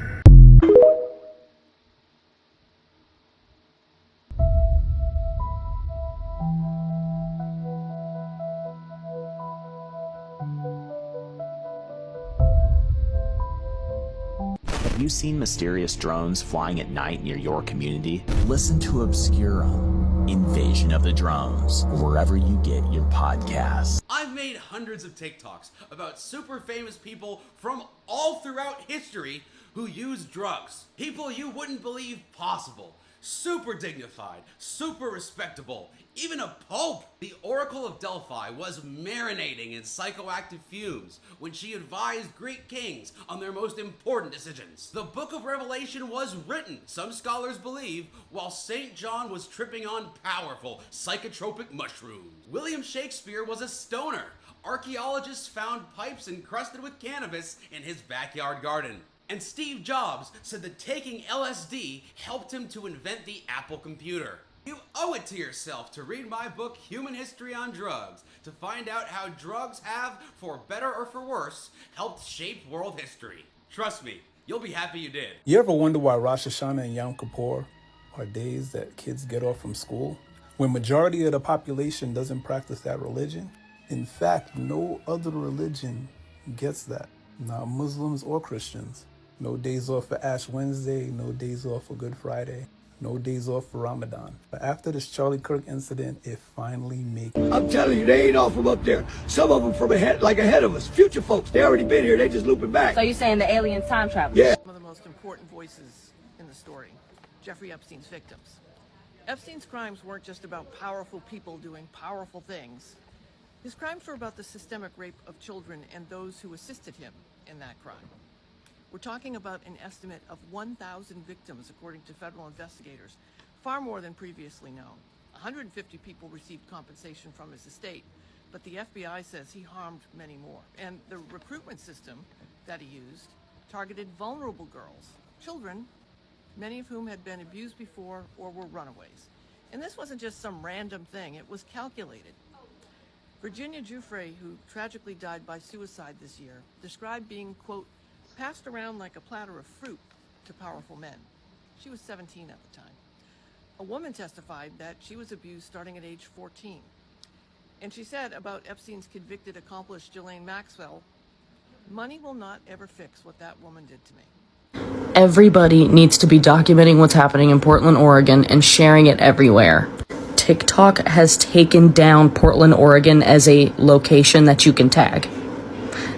Have you seen mysterious drones flying at night near your community? Listen to Obscurum, Invasion of the Drones, wherever you get your podcasts. I've made hundreds of TikToks about super famous people from all throughout history who use drugs. People you wouldn't believe possible. Super dignified, super respectable, even a pope. The Oracle of Delphi was marinating in psychoactive fumes when she advised Greek kings on their most important decisions. The Book of Revelation was written, some scholars believe, while St. John was tripping on powerful psychotropic mushrooms. William Shakespeare was a stoner. Archaeologists found pipes encrusted with cannabis in his backyard garden. And Steve Jobs said that taking LSD helped him to invent the Apple computer. You owe it to yourself to read my book, Human History on Drugs, to find out how drugs have, for better or for worse, helped shape world history. Trust me, you'll be happy you did. You ever wonder why Rosh Hashanah and Yom Kippur are days that kids get off from school? When majority of the population doesn't practice that religion? In fact, no other religion gets that. Not Muslims or Christians. No days off for Ash Wednesday, no days off for Good Friday, no days off for Ramadan. But after this Charlie Kirk incident, it finally makes... I'm telling you, they ain't all from up there. Some of them from ahead of us. Future folks, they already been here, they just looping back. So you're saying the aliens time travel? Yeah. One of the most important voices in the story, Jeffrey Epstein's victims. Epstein's crimes weren't just about powerful people doing powerful things. His crimes were about the systemic rape of children and those who assisted him in that crime. We're talking about an estimate of 1,000 victims, according to federal investigators, far more than previously known. 150 people received compensation from his estate, but the FBI says he harmed many more. And the recruitment system that he used targeted vulnerable girls, children, many of whom had been abused before or were runaways. And this wasn't just some random thing, it was calculated. Virginia Giuffre, who tragically died by suicide this year, described being, quote, passed around like a platter of fruit to powerful men. She was 17 at the time. A woman testified that she was abused starting at age 14. And she said about Epstein's convicted accomplice, Ghislaine Maxwell, money will not ever fix what that woman did to me. Everybody needs to be documenting what's happening in Portland, Oregon, and sharing it everywhere. TikTok has taken down Portland, Oregon as a location that you can tag.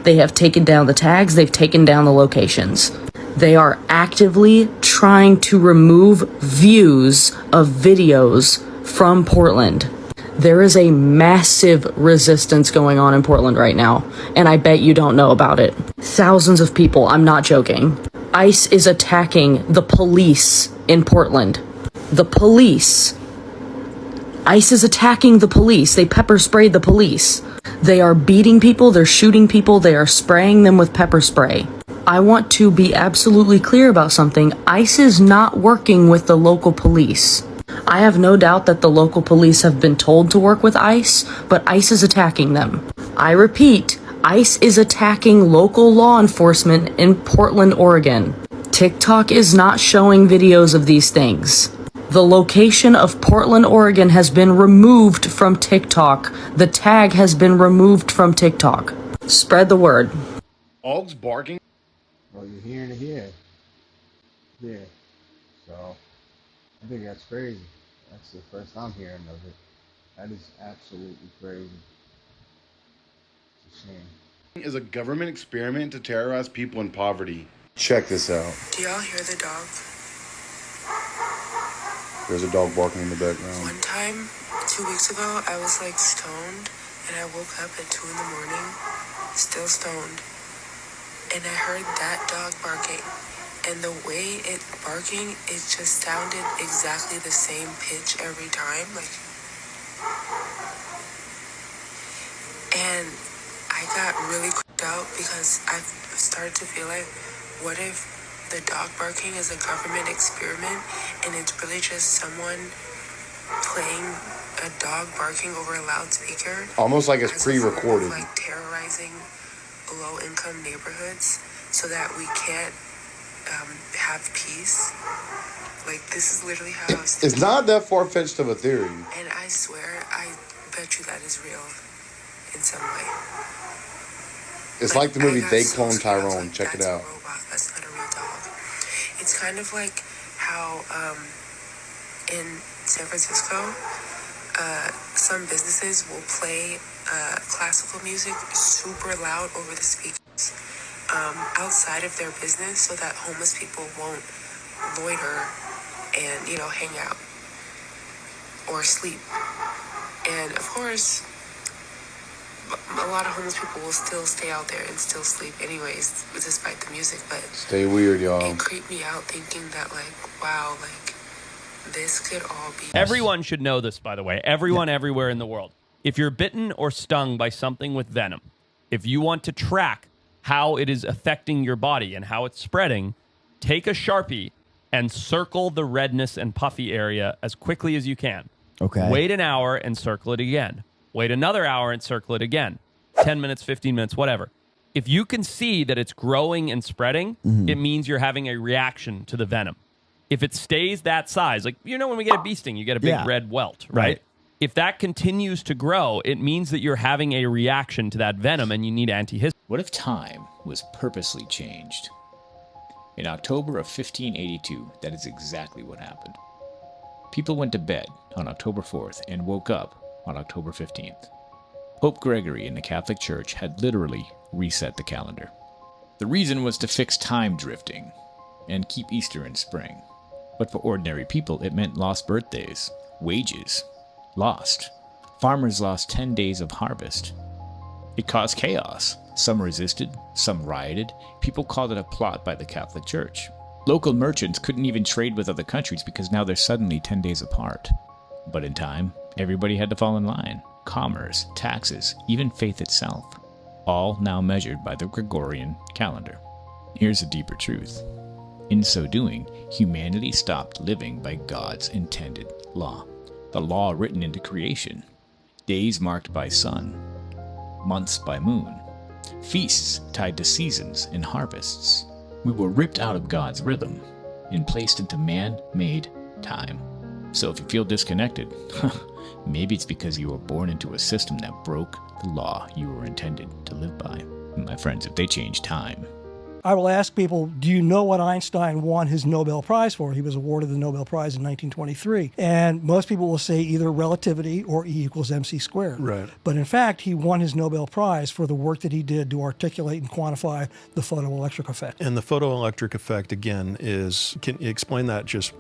They have taken down the tags, they've taken down the locations. They are actively trying to remove views of videos from Portland. There is a massive resistance going on in Portland right now, and I bet you don't know about it. Thousands of people, I'm not joking. ICE is attacking the police in Portland. The police. ICE is attacking the police. They pepper sprayed the police. They are beating people, they're shooting people, they are spraying them with pepper spray. I want to be absolutely clear about something. ICE is not working with the local police. I have no doubt that the local police have been told to work with ICE, but ICE is attacking them. I repeat, ICE is attacking local law enforcement in Portland, Oregon. TikTok is not showing videos of these things. The location of Portland, Oregon has been removed from TikTok. The tag has been removed from TikTok. Spread the word. Dogs barking? Well, you're hearing it here. Yeah. So, I think that's crazy. That's the first I'm hearing of it. That is absolutely crazy. It's a shame. Is a government experiment to terrorize people in poverty. Check this out. Do y'all hear the dog? There's a dog barking in the background. One time, 2 weeks ago, I was like stoned, and I woke up at 2 in the morning, still stoned, and I heard that dog barking. And the way it barking, it just sounded exactly the same pitch every time, like. And I got really creeped out because I started to feel like, what if the dog barking is a government experiment and it's really just someone playing a dog barking over a loudspeaker? Almost like it's pre-recorded. Like terrorizing low-income neighborhoods so that we can't have peace. Like, this is literally how I was thinking. It's not that far-fetched of a theory. And I swear, I bet you that is real in some way. It's like the movie They Clone Tyrone. Check it out. That's not a real dog. It's kind of like how in San Francisco, some businesses will play classical music super loud over the speakers outside of their business so that homeless people won't loiter and, you know, hang out or sleep. And of course, a lot of homeless people will still stay out there and still sleep anyways, despite the music, but Stay weird, y'all. it creeped me out thinking that, like, wow, like, this could all be... Everyone should know this, by the way. Everyone everywhere in the world. If you're bitten or stung by something with venom, if you want to track how it is affecting your body and how it's spreading, take a Sharpie and circle the redness and puffy area as quickly as you can. Okay. Wait an hour and circle it again. Wait another hour and circle it again. 10 minutes, 15 minutes, whatever. If you can see that it's growing and spreading, it means you're having a reaction to the venom. If it stays that size, like, you know, when we get a bee sting, you get a big red welt, right? If that continues to grow, it means that you're having a reaction to that venom and you need antihistamine. What if time was purposely changed? In October of 1582, that is exactly what happened. People went to bed on October 4th and woke up on October 15th. Pope Gregory in the Catholic Church had literally reset the calendar. The reason was to fix time drifting and keep Easter in spring. But for ordinary people, it meant lost birthdays, wages, lost. Farmers lost 10 days of harvest. It caused chaos. Some resisted, some rioted. People called it a plot by the Catholic Church. Local merchants couldn't even trade with other countries because now they're suddenly 10 days apart. But in time, everybody had to fall in line. Commerce, taxes, even faith itself, all now measured by the Gregorian calendar. Here's a deeper truth. In so doing, humanity stopped living by God's intended law. The law written into creation. Days marked by sun, months by moon, feasts tied to seasons and harvests. We were ripped out of God's rhythm and placed into man-made time. So if you feel disconnected, Maybe it's because you were born into a system that broke the law you were intended to live by. My friends, if they change time, I will ask people, do you know what Einstein won his Nobel Prize for? He was awarded the Nobel Prize in 1923. And most people will say either relativity or E equals MC squared. Right. But in fact, he won his Nobel Prize for the work that he did to articulate and quantify the photoelectric effect. And the photoelectric effect, again, is, can you explain that just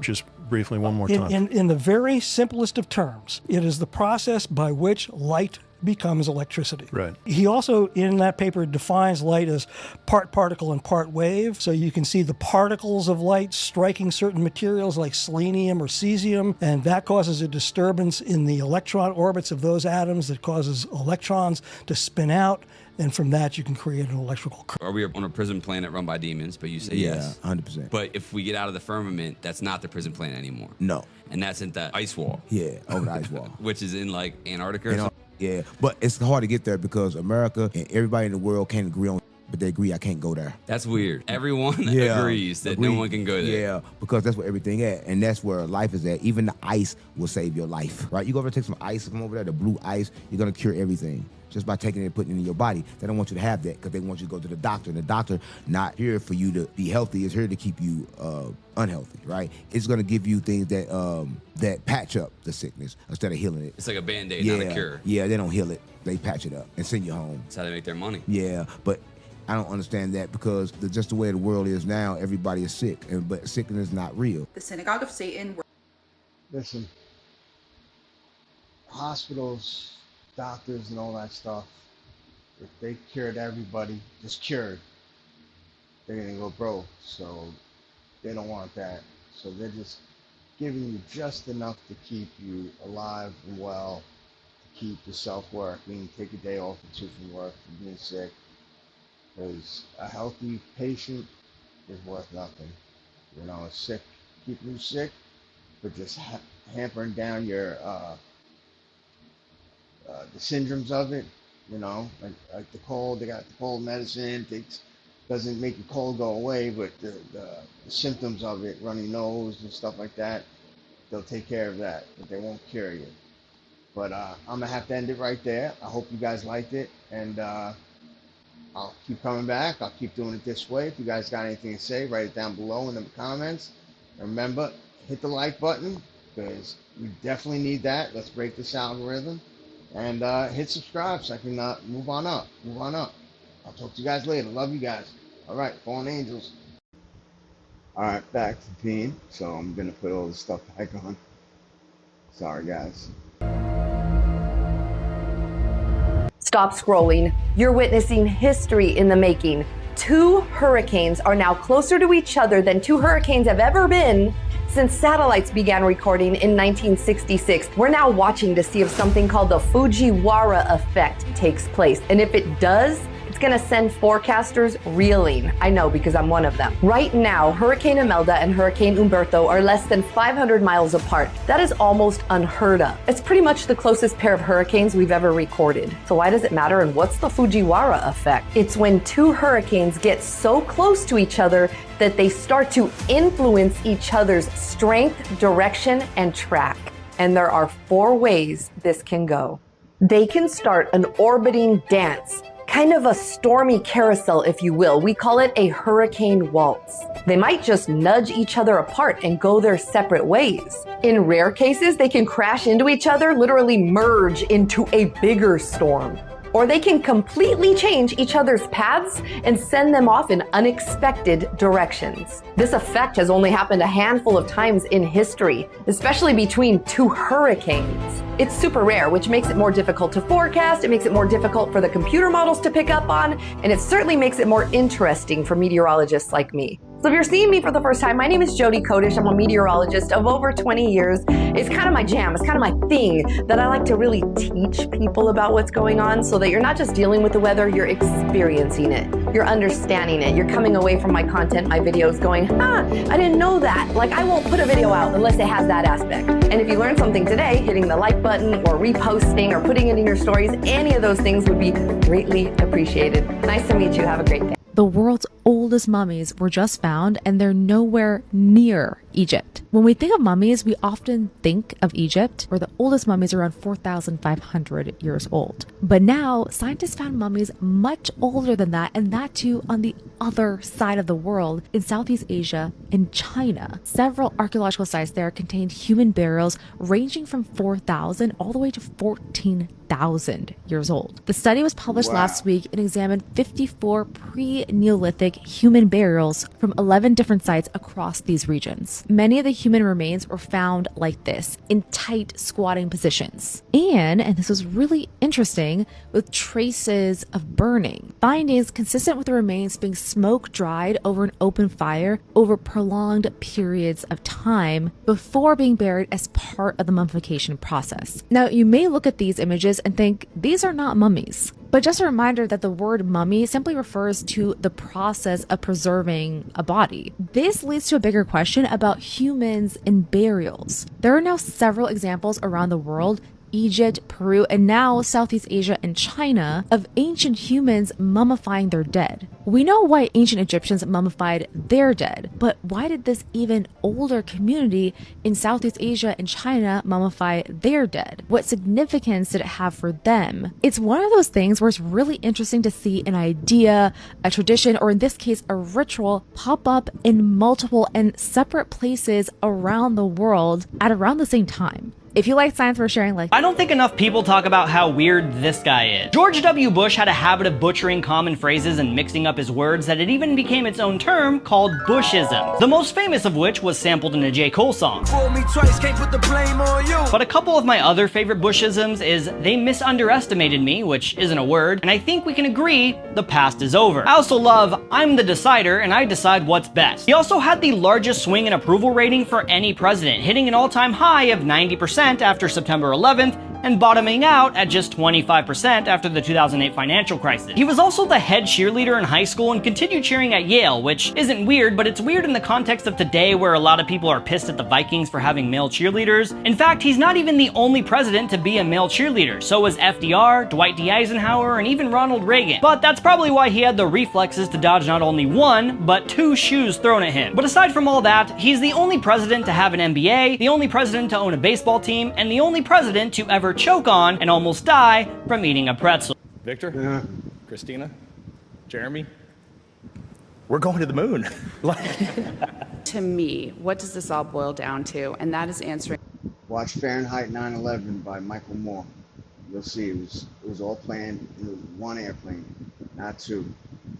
briefly one more time? In the very simplest of terms, it is the process by which light becomes electricity. Right. He also, in that paper, defines light as part particle and part wave. So you can see the particles of light striking certain materials like selenium or cesium, and that causes a disturbance in the electron orbits of those atoms that causes electrons to spin out. And from that, you can create an electrical current. Are we on a prison planet run by demons? But you say yes. 100%. But if we get out of the firmament, that's not the prison planet anymore. No. And that's in the ice wall. Yeah, over the ice wall. Which is in like Antarctica or something? Yeah, but it's hard to get there because America and everybody in the world can't agree on, but they agree I can't go there. That's weird. Everyone agrees that no one can go there. Yeah, because that's where everything at, and that's where life is at. Even the ice will save your life, right? You go over and take some ice, come over there, the blue ice, you're gonna cure everything. Just by taking it and putting it in your body. They don't want you to have that because they want you to go to the doctor. And the doctor not here for you to be healthy. It's here to keep you unhealthy, right? It's going to give you things that that patch up the sickness instead of healing it. It's like a Band-Aid, not a cure. Yeah, they don't heal it. They patch it up and send you home. That's how they make their money. Yeah, but I don't understand that because just the way the world is now, everybody is sick. But sickness is not real. The synagogue of Satan. Listen, hospitals, doctors and all that stuff, if they cured everybody, just cured, they're gonna go broke. So they don't want that. So they're just giving you just enough to keep you alive and well, to keep yourself working, take a day off or two from work for being sick. Because a healthy patient is worth nothing. You know, a sick, keeping you sick, but just hampering down your the syndromes of it, you know, like the cold. They got the cold medicine. Doesn't make the cold go away, but the symptoms of it, runny nose and stuff like that, they'll take care of that, but they won't cure you. But I'm gonna have to end it right there. I hope you guys liked it, and I'll keep coming back. I'll keep doing it this way. If you guys got anything to say, write it down below in the comments. And remember, hit the like button because we definitely need that. Let's break this algorithm. And hit subscribe so I can move on up. I'll talk to you guys later. Love you guys. All right, Fallen Angels. All right, back to the team. So I'm going to put all this stuff back on. Sorry, guys. Stop scrolling. You're witnessing history in the making. 2 hurricanes are now closer to each other than 2 hurricanes have ever been since satellites began recording in 1966. We're now watching to see if something called the Fujiwara effect takes place. And if it does, it's gonna send forecasters reeling. I know because I'm one of them. Right now, Hurricane Imelda and Hurricane Umberto are less than 500 miles apart. That is almost unheard of. It's pretty much the closest pair of hurricanes we've ever recorded. So why does it matter, and what's the Fujiwara effect? It's when 2 hurricanes get so close to each other that they start to influence each other's strength, direction, and track. And there are 4 ways this can go. They can start an orbiting dance, kind of a stormy carousel, if you will. We call it a hurricane waltz. They might just nudge each other apart and go their separate ways. In rare cases, they can crash into each other, literally merge into a bigger storm. Or they can completely change each other's paths and send them off in unexpected directions. This effect has only happened a handful of times in history, especially between 2 hurricanes. It's super rare, which makes it more difficult to forecast, it makes it more difficult for the computer models to pick up on, and it certainly makes it more interesting for meteorologists like me. So if you're seeing me for the first time, my name is Jody Kodish. I'm a meteorologist of over 20 years. It's kind of my jam. It's kind of my thing that I like to really teach people about what's going on so that you're not just dealing with the weather, you're experiencing it. You're understanding it. You're coming away from my content, my videos going, I didn't know that. Like, I won't put a video out unless it has that aspect. And if you learned something today, hitting the like button or reposting or putting it in your stories, any of those things would be greatly appreciated. Nice to meet you. Have a great day. The world's oldest mummies were just found, and they're nowhere near Egypt. When we think of mummies, we often think of Egypt, where the oldest mummies are around 4,500 years old. But now, scientists found mummies much older than that, and that too on the other side of the world in Southeast Asia and China. Several archaeological sites there contained human burials ranging from 4,000 all the way to 14,000 years old. The study was published last week and examined 54 pre-Neolithic human burials from 11 different sites across these regions. Many of the human remains were found like this, in tight squatting positions. And this was really interesting, with traces of burning. Findings consistent with the remains being smoke dried over an open fire over prolonged periods of time before being buried as part of the mummification process. Now, you may look at these images and think these are not mummies. But just a reminder that the word mummy simply refers to the process of preserving a body. This leads to a bigger question about humans and burials. There are now several examples around the world, Egypt, Peru, and now Southeast Asia and China, of ancient humans mummifying their dead. We know why ancient Egyptians mummified their dead, but why did this even older community in Southeast Asia and China mummify their dead? What significance did it have for them? It's one of those things where it's really interesting to see an idea, a tradition, or in this case, a ritual pop up in multiple and separate places around the world at around the same time. If you like science, we're sharing like... I don't think enough people talk about how weird this guy is. George W. Bush had a habit of butchering common phrases and mixing up his words that it even became its own term called Bushism. The most famous of which was sampled in a J. Cole song. But a couple of my other favorite Bushisms is they misunderestimated me, which isn't a word, and I think we can agree the past is over. I also love I'm the decider and I decide what's best. He also had the largest swing in approval rating for any president, hitting an all-time high of 90% after September 11th and bottoming out at just 25% after the 2008 financial crisis. He was also the head cheerleader in high school and continued cheering at Yale, which isn't weird, but it's weird in the context of today where a lot of people are pissed at the Vikings for having male cheerleaders. In fact, he's not even the only president to be a male cheerleader. So was FDR, Dwight D. Eisenhower, and even Ronald Reagan. But that's probably why he had the reflexes to dodge not only one, but two shoes thrown at him. But aside from all that, he's the only president to have an MBA, the only president to own a baseball team, and the only president to ever choke on and almost die from eating a pretzel. Victor, Christina, Jeremy, we're going to the moon. To me, what does this all boil down to? And that is answering. Watch Fahrenheit 9/11 by Michael Moore. You'll see it was all planned. It was one airplane, not two.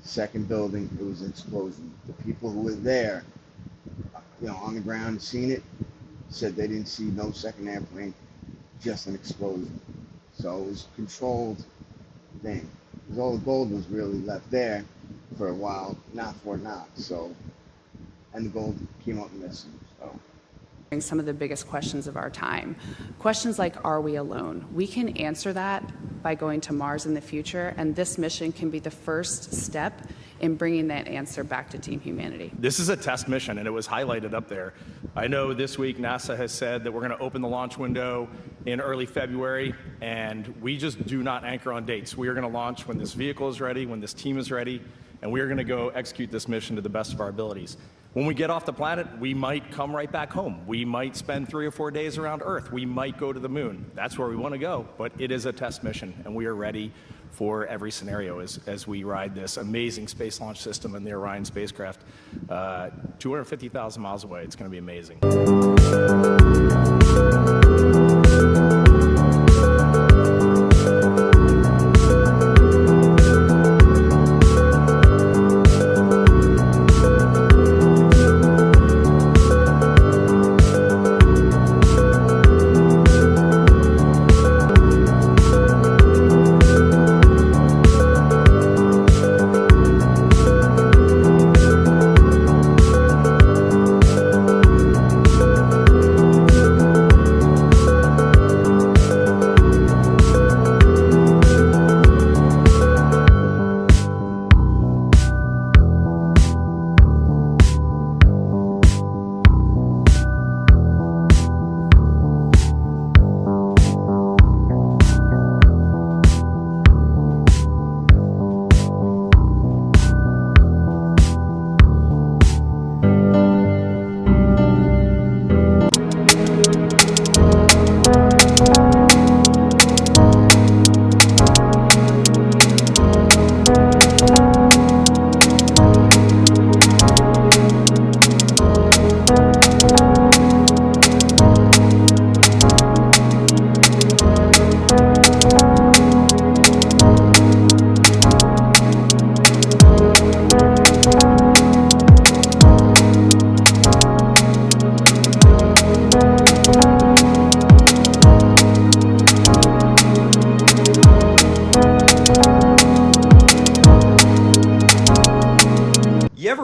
Second building, it was an explosion. The people who were there, on the ground, seen it, said they didn't see no second airplane, just an explosion. So it was a controlled thing. Because all the gold was really left there for a while, not Fort Knox. So, and the gold came up missing. So. Some of the biggest questions of our time. Questions like, are we alone? We can answer that by going to Mars in the future, and this mission can be the first step in bringing that answer back to Team Humanity. This is a test mission, and it was highlighted up there. I know this week NASA has said that we're going to open the launch window in early February, and we just do not anchor on dates. We are going to launch when this vehicle is ready, when this team is ready, and we are going to go execute this mission to the best of our abilities. When we get off the planet, we might come right back home. We might spend 3 or 4 days around Earth. We might go to the moon. That's where we want to go, but it is a test mission, and we are ready for every scenario as we ride this amazing space launch system in the Orion spacecraft 250,000 miles away. It's going to be amazing.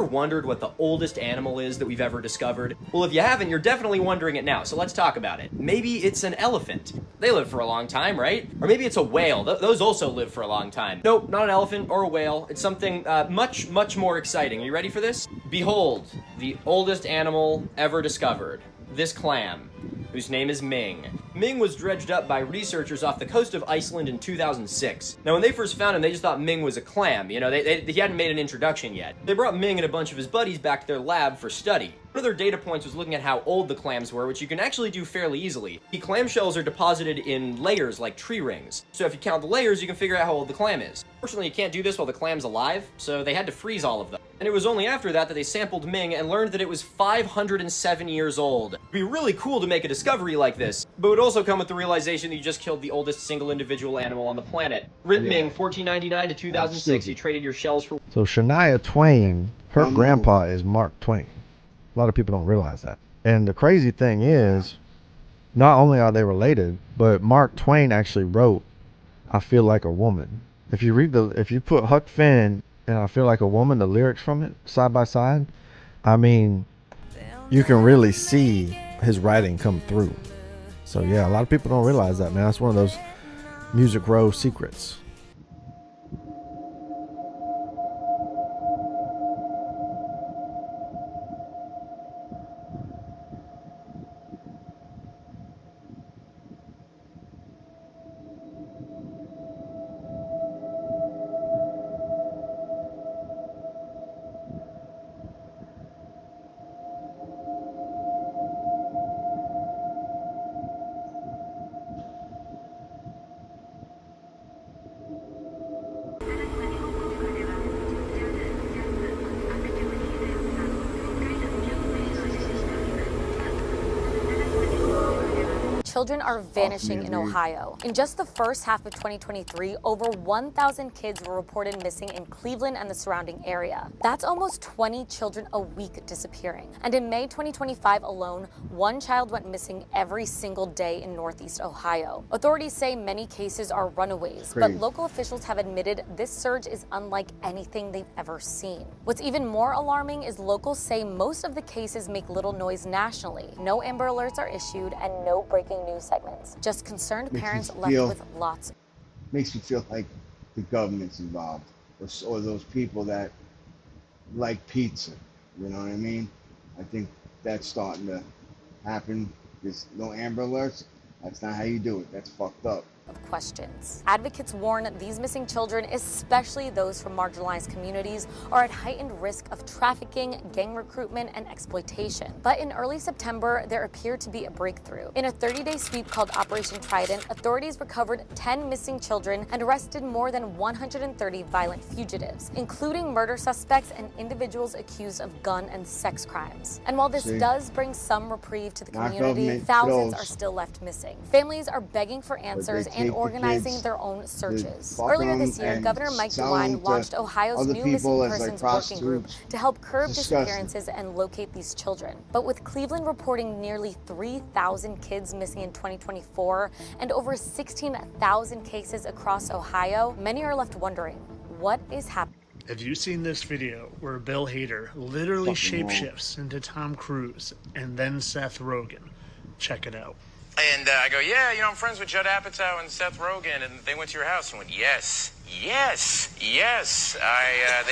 wondered what the oldest animal is that we've ever discovered? Well, if you haven't, you're definitely wondering it now, so let's talk about it. Maybe it's an elephant. They live for a long time, right? Or maybe it's a whale. Those also live for a long time. Nope, not an elephant or a whale. It's something much, much more exciting. Are you ready for this? Behold, the oldest animal ever discovered. This clam, whose name is Ming. Ming was dredged up by researchers off the coast of Iceland in 2006. Now, when they first found him, they just thought Ming was a clam. You know, he hadn't made an introduction yet. They brought Ming and a bunch of his buddies back to their lab for study. One of their data points was looking at how old the clams were, which you can actually do fairly easily. The clam shells are deposited in layers like tree rings. So if you count the layers, you can figure out how old the clam is. Fortunately, you can't do this while the clam's alive, so they had to freeze all of them. And it was only after that that they sampled Ming and learned that it was 507 years old. It'd be really cool to make a discovery like this, but it would also come with the realization that you just killed the oldest single individual animal on the planet. Rip Ming, 1499 to 2006, you traded your shells for... So Shania Twain, her grandpa is Mark Twain. A lot of people don't realize that. And the crazy thing is, not only are they related, but Mark Twain actually wrote I Feel Like a Woman. If you put Huck Finn and I Feel Like a Woman, the lyrics from it, side by side, I mean, you can really see his writing come through. So yeah, a lot of people don't realize that, man. That's one of those Music Row secrets. Children are vanishing in Ohio. In just the first half of 2023, over 1,000 kids were reported missing in Cleveland and the surrounding area. That's almost 20 children a week disappearing. And in May 2025 alone, one child went missing every single day in Northeast Ohio. Authorities say many cases are runaways, but local officials have admitted this surge is unlike anything they've ever seen. What's even more alarming is locals say most of the cases make little noise nationally. No Amber Alerts are issued and no breaking news segments. Just concerned parents left with lots. Makes me feel like the government's involved, or those people that like pizza. You know what I mean? I think that's starting to happen. There's no Amber Alerts. That's not how you do it. That's fucked up. Of questions. Advocates warn these missing children, especially those from marginalized communities, are at heightened risk of trafficking, gang recruitment, and exploitation. But in early September, there appeared to be a breakthrough. In a 30-day sweep called Operation Trident, authorities recovered 10 missing children and arrested more than 130 violent fugitives, including murder suspects and individuals accused of gun and sex crimes. And while this does bring some reprieve to the community, thousands are still left missing. Families are begging for answers and organizing their own searches. Earlier this year, Governor Mike DeWine launched Ohio's new missing persons working group to help curb disappearances and locate these children. But with Cleveland reporting nearly 3,000 kids missing in 2024 and over 16,000 cases across Ohio, many are left wondering, what is happening? Have you seen this video where Bill Hader literally shapeshifts into Tom Cruise and then Seth Rogen? Check it out. And I go, yeah, you know, I'm friends with Judd Apatow and Seth Rogen, and they went to your house and went, yes. They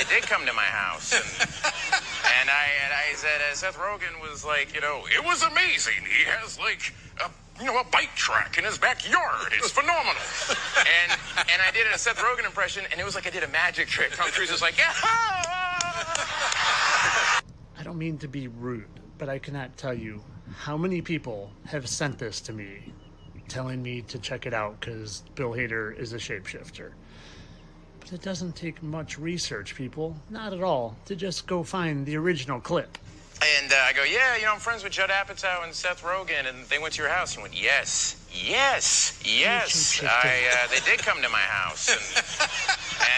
did come to my house. And I said, Seth Rogen was like, you know, it was amazing. He has like a bike track in his backyard. It's phenomenal. and I did a Seth Rogen impression, and it was like I did a magic trick. Tom Cruise was like, yeah. I don't mean to be rude, but I cannot tell you how many people have sent this to me telling me to check it out because Bill Hader is a shapeshifter. But it doesn't take much research, people, not at all, to just go find the original clip. And I go, yeah, you know, I'm friends with Judd Apatow and Seth Rogen, and they went to your house and went, yes. They did come to my house.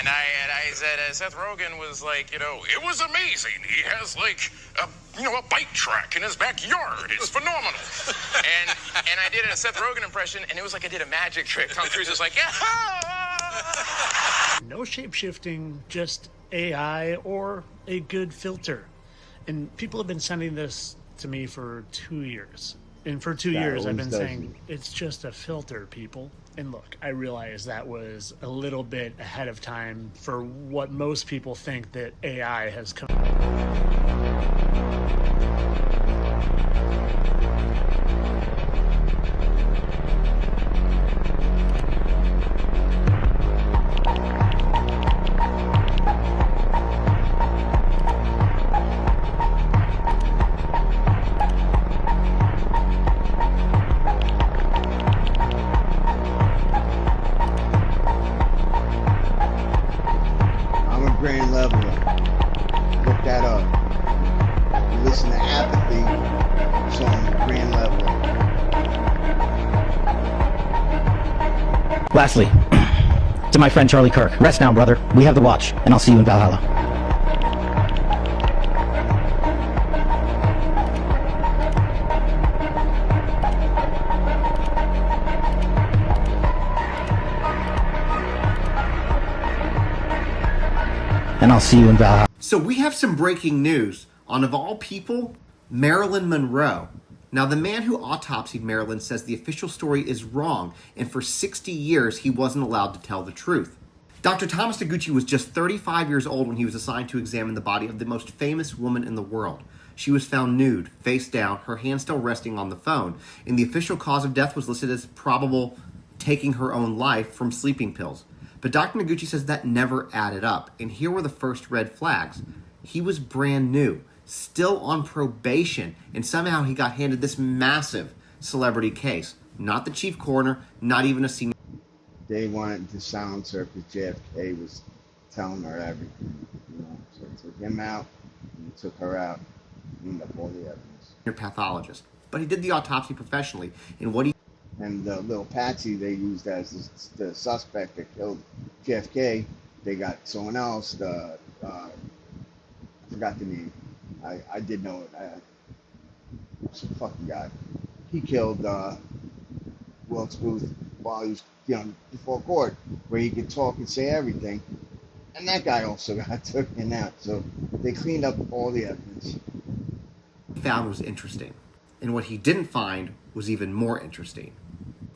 And I said, Seth Rogen was like, you know, it was amazing. He has like a bike track in his backyard. It's phenomenal. And I did a Seth Rogen impression, and it was like I did a magic trick. Tom Cruise was like, yeah. No shape-shifting, just AI or a good filter. And people have been sending this to me for 2 years. And for 2 years, I've been saying, it's just a filter, people. And look, I realize that was a little bit ahead of time for what most people think that AI has come. Grand leveler. Look that up. You listen to Apathy, song Grand Leveler. Lastly, to my friend Charlie Kirk, rest down, brother. We have the watch, and I'll see you in Valhalla. And I'll see you in Valhalla. So we have some breaking news on, of all people, Marilyn Monroe. Now, the man who autopsied Marilyn says the official story is wrong, and for 60 years he wasn't allowed to tell the truth. Dr. Thomas Noguchi was just 35 years old when he was assigned to examine the body of the most famous woman in the world. She was found nude, face down, her hand still resting on the phone, and the official cause of death was listed as probable taking her own life from sleeping pills. But Dr. Noguchi says that never added up, and here were the first red flags. He was brand new, still on probation, and somehow he got handed this massive celebrity case. Not the chief coroner, not even a senior. They wanted to silence her because JFK was telling her everything. So they took him out, and they took her out, cleaned up all the evidence. Pathologist. But he did the autopsy professionally, and what he... And the little patsy they used as the suspect that killed JFK, they got someone else, I forgot the name. I did know it. What's the fucking guy? He killed Wilkes Booth while he was before court, where he could talk and say everything. And that guy also got taken out. So they cleaned up all the evidence. What he found was interesting. And what he didn't find was even more interesting.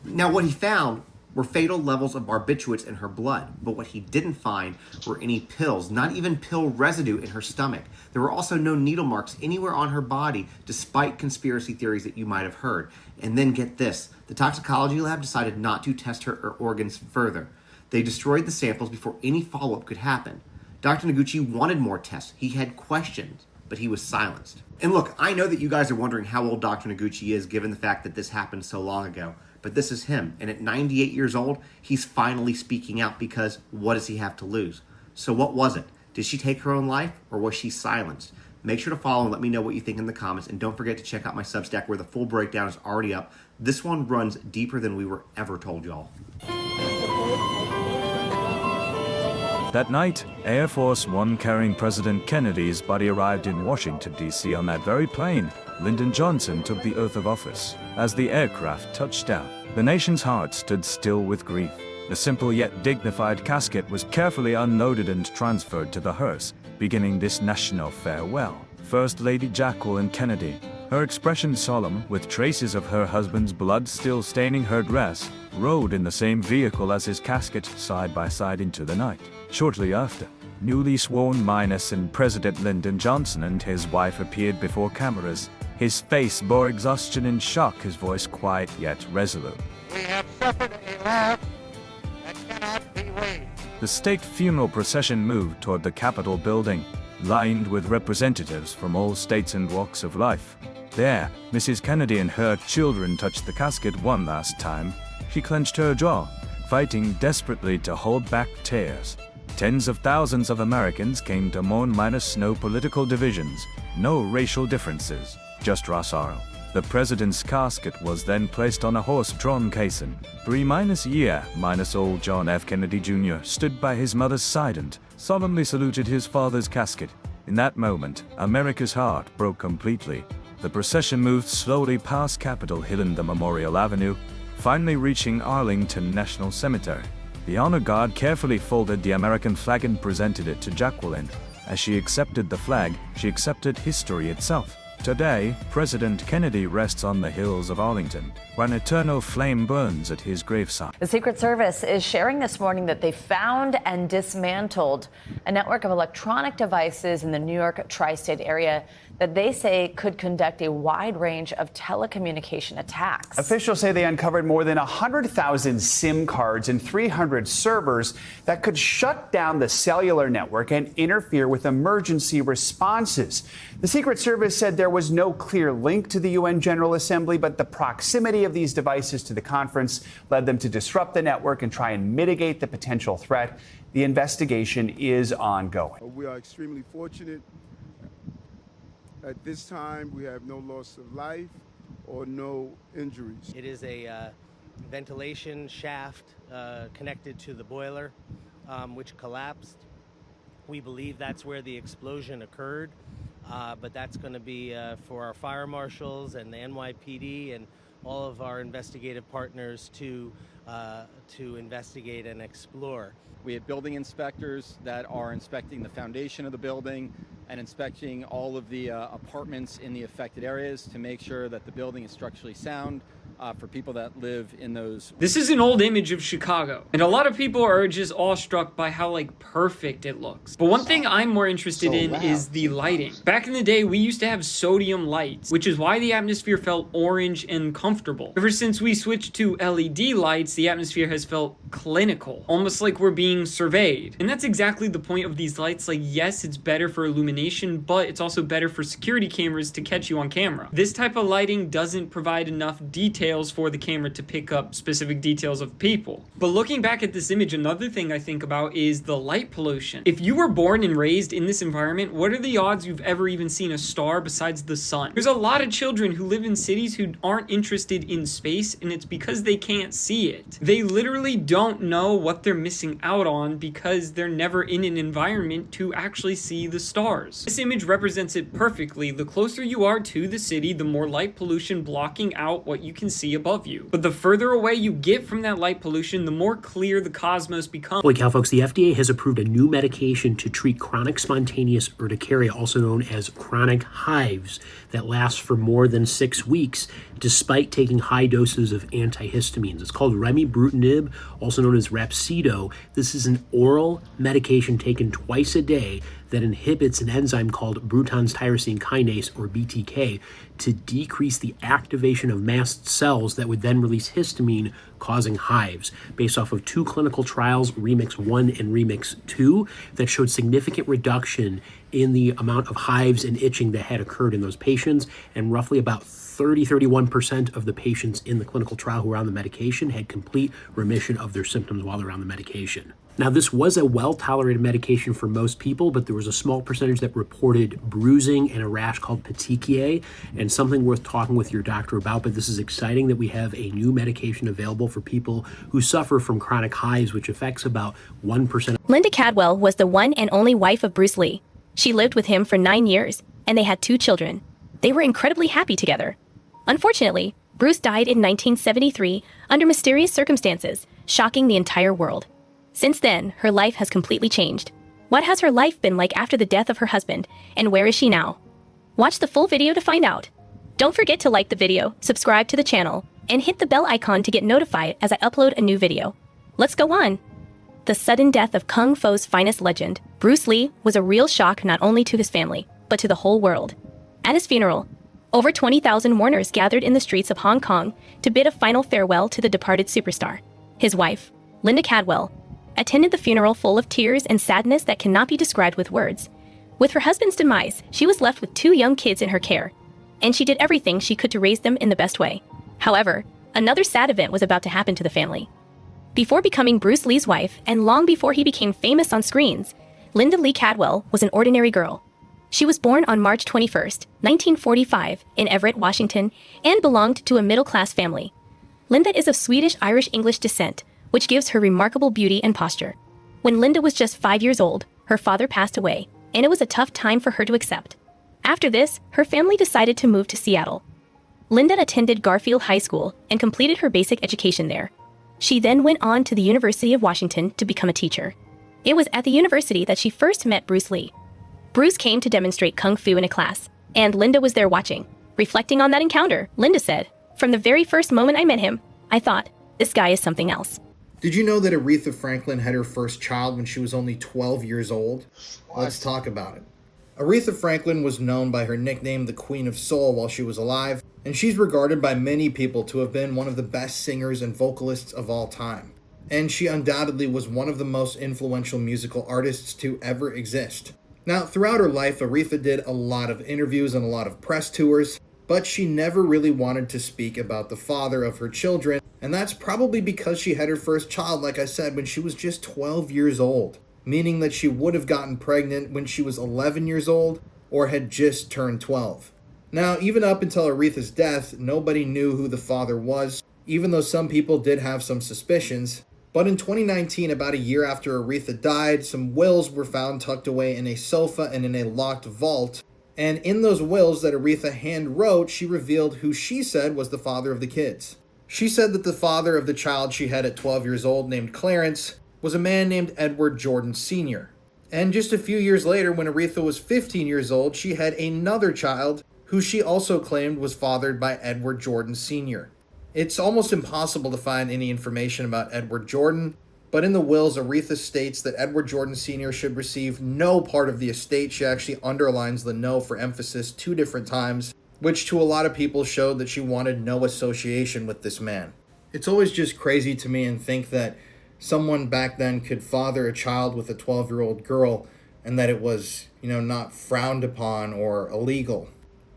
Now, what he found were fatal levels of barbiturates in her blood, but what he didn't find were any pills, not even pill residue in her stomach. There were also no needle marks anywhere on her body, despite conspiracy theories that you might have heard. And then get this, the toxicology lab decided not to test her organs further. They destroyed the samples before any follow-up could happen. Dr. Noguchi wanted more tests. He had questions, but he was silenced. And look, I know that you guys are wondering how old Dr. Noguchi is, given the fact that this happened so long ago. But this is him, and at 98 years old, he's finally speaking out because what does he have to lose? So what was it? Did she take her own life, or was she silenced? Make sure to follow and let me know what you think in the comments, and don't forget to check out my Substack where the full breakdown is already up. This one runs deeper than we were ever told, y'all. That night, Air Force One carrying President Kennedy's body arrived in Washington, D.C. On that very plane, Lyndon Johnson took the oath of office. As the aircraft touched down, the nation's heart stood still with grief. The simple yet dignified casket was carefully unloaded and transferred to the hearse, beginning this national farewell. First Lady Jacqueline Kennedy, her expression solemn, with traces of her husband's blood still staining her dress, rode in the same vehicle as his casket side by side into the night. Shortly after, newly sworn Minus and President Lyndon Johnson and his wife appeared before cameras. His face bore exhaustion and shock, his voice quiet yet resolute. We have suffered a loss that cannot be weighed. The state funeral procession moved toward the Capitol building, lined with representatives from all states and walks of life. There, Mrs. Kennedy and her children touched the casket one last time. She clenched her jaw, fighting desperately to hold back tears. Tens of thousands of Americans came to mourn minus no political divisions, no racial differences, just raw sorrow. The president's casket was then placed on a horse-drawn caisson. 3 year minus old John F. Kennedy Jr. stood by his mother's side and solemnly saluted his father's casket. In that moment, America's heart broke completely. The procession moved slowly past Capitol Hill and the Memorial Avenue, finally reaching Arlington National Cemetery. The honor guard carefully folded the American flag and presented it to Jacqueline. As she accepted the flag, she accepted history itself. Today, President Kennedy rests on the hills of Arlington, where an eternal flame burns at his gravesite. The Secret Service is sharing this morning that they found and dismantled a network of electronic devices in the New York tri-state area that they say could conduct a wide range of telecommunication attacks. Officials say they uncovered more than 100,000 SIM cards and 300 servers that could shut down the cellular network and interfere with emergency responses. The Secret Service said there was no clear link to the UN General Assembly, but the proximity of these devices to the conference led them to disrupt the network and try and mitigate the potential threat. The investigation is ongoing. We are extremely fortunate. At this time, we have no loss of life or no injuries. It is a ventilation shaft connected to the boiler, which collapsed. We believe that's where the explosion occurred, but that's going to be for our fire marshals and the NYPD and all of our investigative partners to investigate and explore. We have building inspectors that are inspecting the foundation of the building and inspecting all of the apartments in the affected areas to make sure that the building is structurally sound for people that live in those. This is an old image of Chicago, and a lot of people are just awestruck by how perfect it looks. But one thing I'm more interested in is the lighting. Back in the day, we used to have sodium lights, which is why the atmosphere felt orange and comfortable. Ever since we switched to LED lights, the atmosphere has felt clinical, almost like we're being surveyed. And that's exactly the point of these lights. Yes, it's better for illumination, but it's also better for security cameras to catch you on camera. This type of lighting doesn't provide enough details for the camera to pick up specific details of people. But looking back at this image, another thing I think about is the light pollution. If you were born and raised in this environment, what are the odds you've ever even seen a star besides the sun? There's a lot of children who live in cities who aren't interested in space, and it's because they can't see it. They literally don't know what they're missing out on because they're never in an environment to actually see the stars. This image represents it perfectly. The closer you are to the city, the more light pollution blocking out what you can see above you. But the further away you get from that light pollution, the more clear the cosmos becomes. Holy cow, folks, the FDA has approved a new medication to treat chronic spontaneous urticaria, also known as chronic hives, that lasts for more than 6 weeks despite taking high doses of antihistamines. It's called remibrutinib, also known as Rapsido. This is an oral medication taken twice a day that inhibits an enzyme called Bruton's tyrosine kinase, or BTK, to decrease the activation of mast cells that would then release histamine, causing hives, based off of 2 clinical trials, Remix 1 and Remix 2, that showed significant reduction in the amount of hives and itching that had occurred in those patients, and roughly about 31% of the patients in the clinical trial who were on the medication had complete remission of their symptoms while they're on the medication. Now, this was a well-tolerated medication for most people, but there was a small percentage that reported bruising and a rash called petechiae, and something worth talking with your doctor about. But this is exciting that we have a new medication available for people who suffer from chronic hives, which affects about 1%. Linda Cadwell was the one and only wife of Bruce Lee. She lived with him for 9 years, and they had 2 children. They were incredibly happy together. Unfortunately, Bruce died in 1973 under mysterious circumstances, shocking the entire world. Since then, her life has completely changed. What has her life been like after the death of her husband, and where is she now? Watch the full video to find out. Don't forget to like the video, subscribe to the channel, and hit the bell icon to get notified as I upload a new video. Let's go on. The sudden death of Kung Fu's finest legend, Bruce Lee, was a real shock not only to his family, but to the whole world. At his funeral, over 20,000 mourners gathered in the streets of Hong Kong to bid a final farewell to the departed superstar. His wife, Linda Cadwell, attended the funeral full of tears and sadness that cannot be described with words. With her husband's demise, she was left with 2 young kids in her care, and she did everything she could to raise them in the best way. However, another sad event was about to happen to the family. Before becoming Bruce Lee's wife, and long before he became famous on screens, Linda Lee Cadwell was an ordinary girl. She was born on March 21st, 1945, in Everett, Washington, and belonged to a middle-class family. Linda is of Swedish-Irish-English descent, which gives her remarkable beauty and posture. When Linda was just 5 years old, her father passed away, and it was a tough time for her to accept. After this, her family decided to move to Seattle. Linda attended Garfield High School and completed her basic education there. She then went on to the University of Washington to become a teacher. It was at the university that she first met Bruce Lee. Bruce came to demonstrate Kung Fu in a class, and Linda was there watching. Reflecting on that encounter, Linda said, "From the very first moment I met him, I thought, this guy is something else." Did you know that Aretha Franklin had her first child when she was only 12 years old? Let's talk about it. Aretha Franklin was known by her nickname the Queen of Soul while she was alive, and she's regarded by many people to have been one of the best singers and vocalists of all time. And she undoubtedly was one of the most influential musical artists to ever exist. Now, throughout her life, Aretha did a lot of interviews and a lot of press tours, but she never really wanted to speak about the father of her children, and that's probably because she had her first child, like I said, when she was just 12 years old, meaning that she would have gotten pregnant when she was 11 years old or had just turned 12. Now, even up until Aretha's death, nobody knew who the father was, even though some people did have some suspicions. But in 2019, about a year after Aretha died, some wills were found tucked away in a sofa and in a locked vault. And in those wills that Aretha hand wrote, she revealed who she said was the father of the kids. She said that the father of the child she had at 12 years old, named Clarence, was a man named Edward Jordan Sr. And just a few years later, when Aretha was 15 years old, she had another child who she also claimed was fathered by Edward Jordan Sr. It's almost impossible to find any information about Edward Jordan, but in the wills, Aretha states that Edward Jordan Sr. should receive no part of the estate. She actually underlines the no for emphasis 2 different times, which to a lot of people showed that she wanted no association with this man. It's always just crazy to me and think that someone back then could father a child with a 12-year-old girl and that it was, not frowned upon or illegal.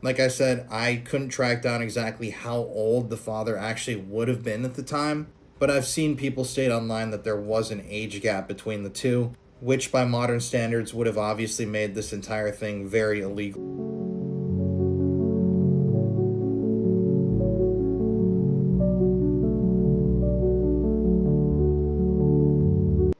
Like I said, I couldn't track down exactly how old the father actually would have been at the time, but I've seen people state online that there was an age gap between the two, which by modern standards would have obviously made this entire thing very illegal.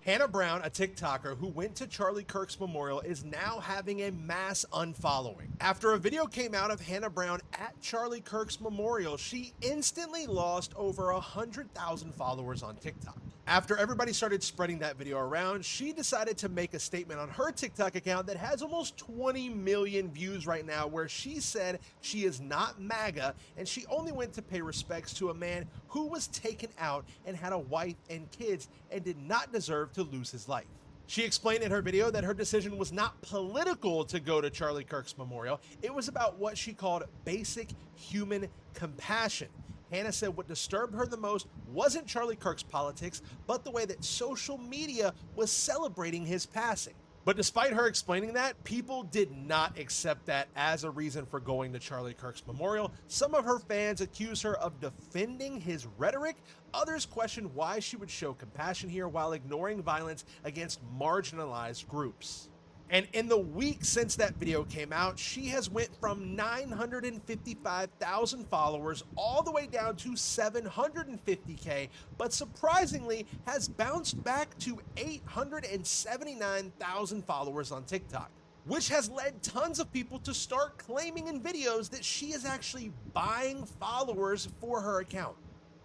Hannah Brown, a TikToker who went to Charlie Kirk's memorial, is now having a mass unfollowing. After a video came out of Hannah Brown at Charlie Kirk's memorial, she instantly lost over 100,000 followers on TikTok. After everybody started spreading that video around, she decided to make a statement on her TikTok account that has almost 20 million views right now, where she said she is not MAGA and she only went to pay respects to a man who was taken out and had a wife and kids and did not deserve to lose his life. She explained in her video that her decision was not political to go to Charlie Kirk's memorial. It was about what she called basic human compassion. Hannah said what disturbed her the most wasn't Charlie Kirk's politics, but the way that social media was celebrating his passing. But despite her explaining that, people did not accept that as a reason for going to Charlie Kirk's memorial. Some of her fans accuse her of defending his rhetoric. Others question why she would show compassion here while ignoring violence against marginalized groups. And in the week since that video came out, she has went from 955,000 followers all the way down to 750K, but surprisingly has bounced back to 879,000 followers on TikTok, which has led tons of people to start claiming in videos that she is actually buying followers for her account.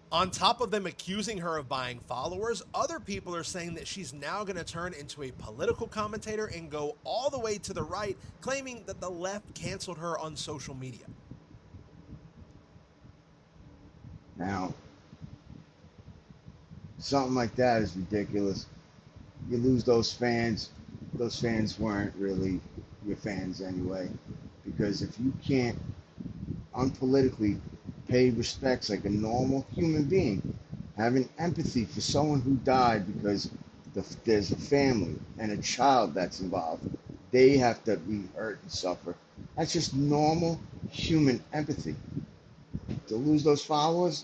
On top of them accusing her of buying followers, other people are saying that she's now going to turn into a political commentator and go all the way to the right, claiming that the left canceled her on social media. Now, something like that is ridiculous. You lose those fans. Those fans weren't really your fans anyway, because if you can't unpolitically pay respects like a normal human being, having empathy for someone who died because there's a family and a child that's involved, they have to be hurt and suffer. That's just normal human empathy. To lose those followers,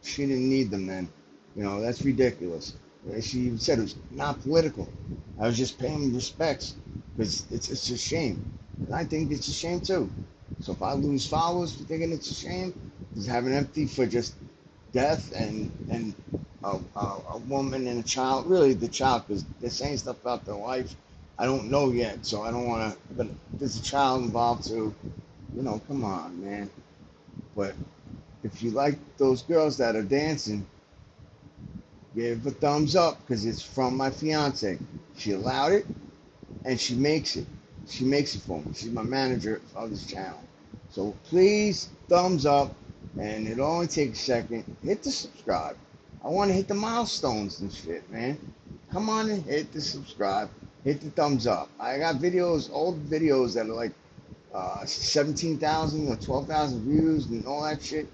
she didn't need them then. That's ridiculous. She even said it was not political. I was just paying respects because it's a shame. And I think it's a shame too. So if I lose followers for thinking it's a shame, just having empathy for just death and a woman and a child, really the child, because they're saying stuff about their wife. I don't know yet, so I don't want to, but there's a child involved too. Come on, man. But if you like those girls that are dancing, Give a thumbs up because it's from my fiance. She allowed it, and she makes it. She makes it for me. She's my manager of this channel. So please, thumbs up, and it'll only take a second. Hit the subscribe. I want to hit the milestones and shit, man. Come on and hit the subscribe. Hit the thumbs up. I got videos, old videos that are like 17,000 or 12,000 views and all that shit.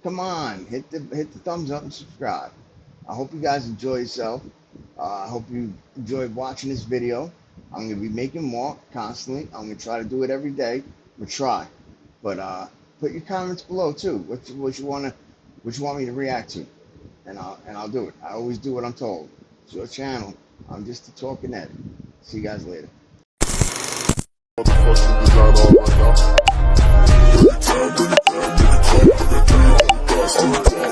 Come on, hit the thumbs up and subscribe. I hope you guys enjoy yourself. I hope you enjoyed watching this video. I'm gonna be making more constantly. I'm gonna try to do it every day. I'm gonna try, but put your comments below too. What you want me to react to, and I'll do it. I always do what I'm told. It's your channel. I'm just a talking head. See you guys later. Bring it down,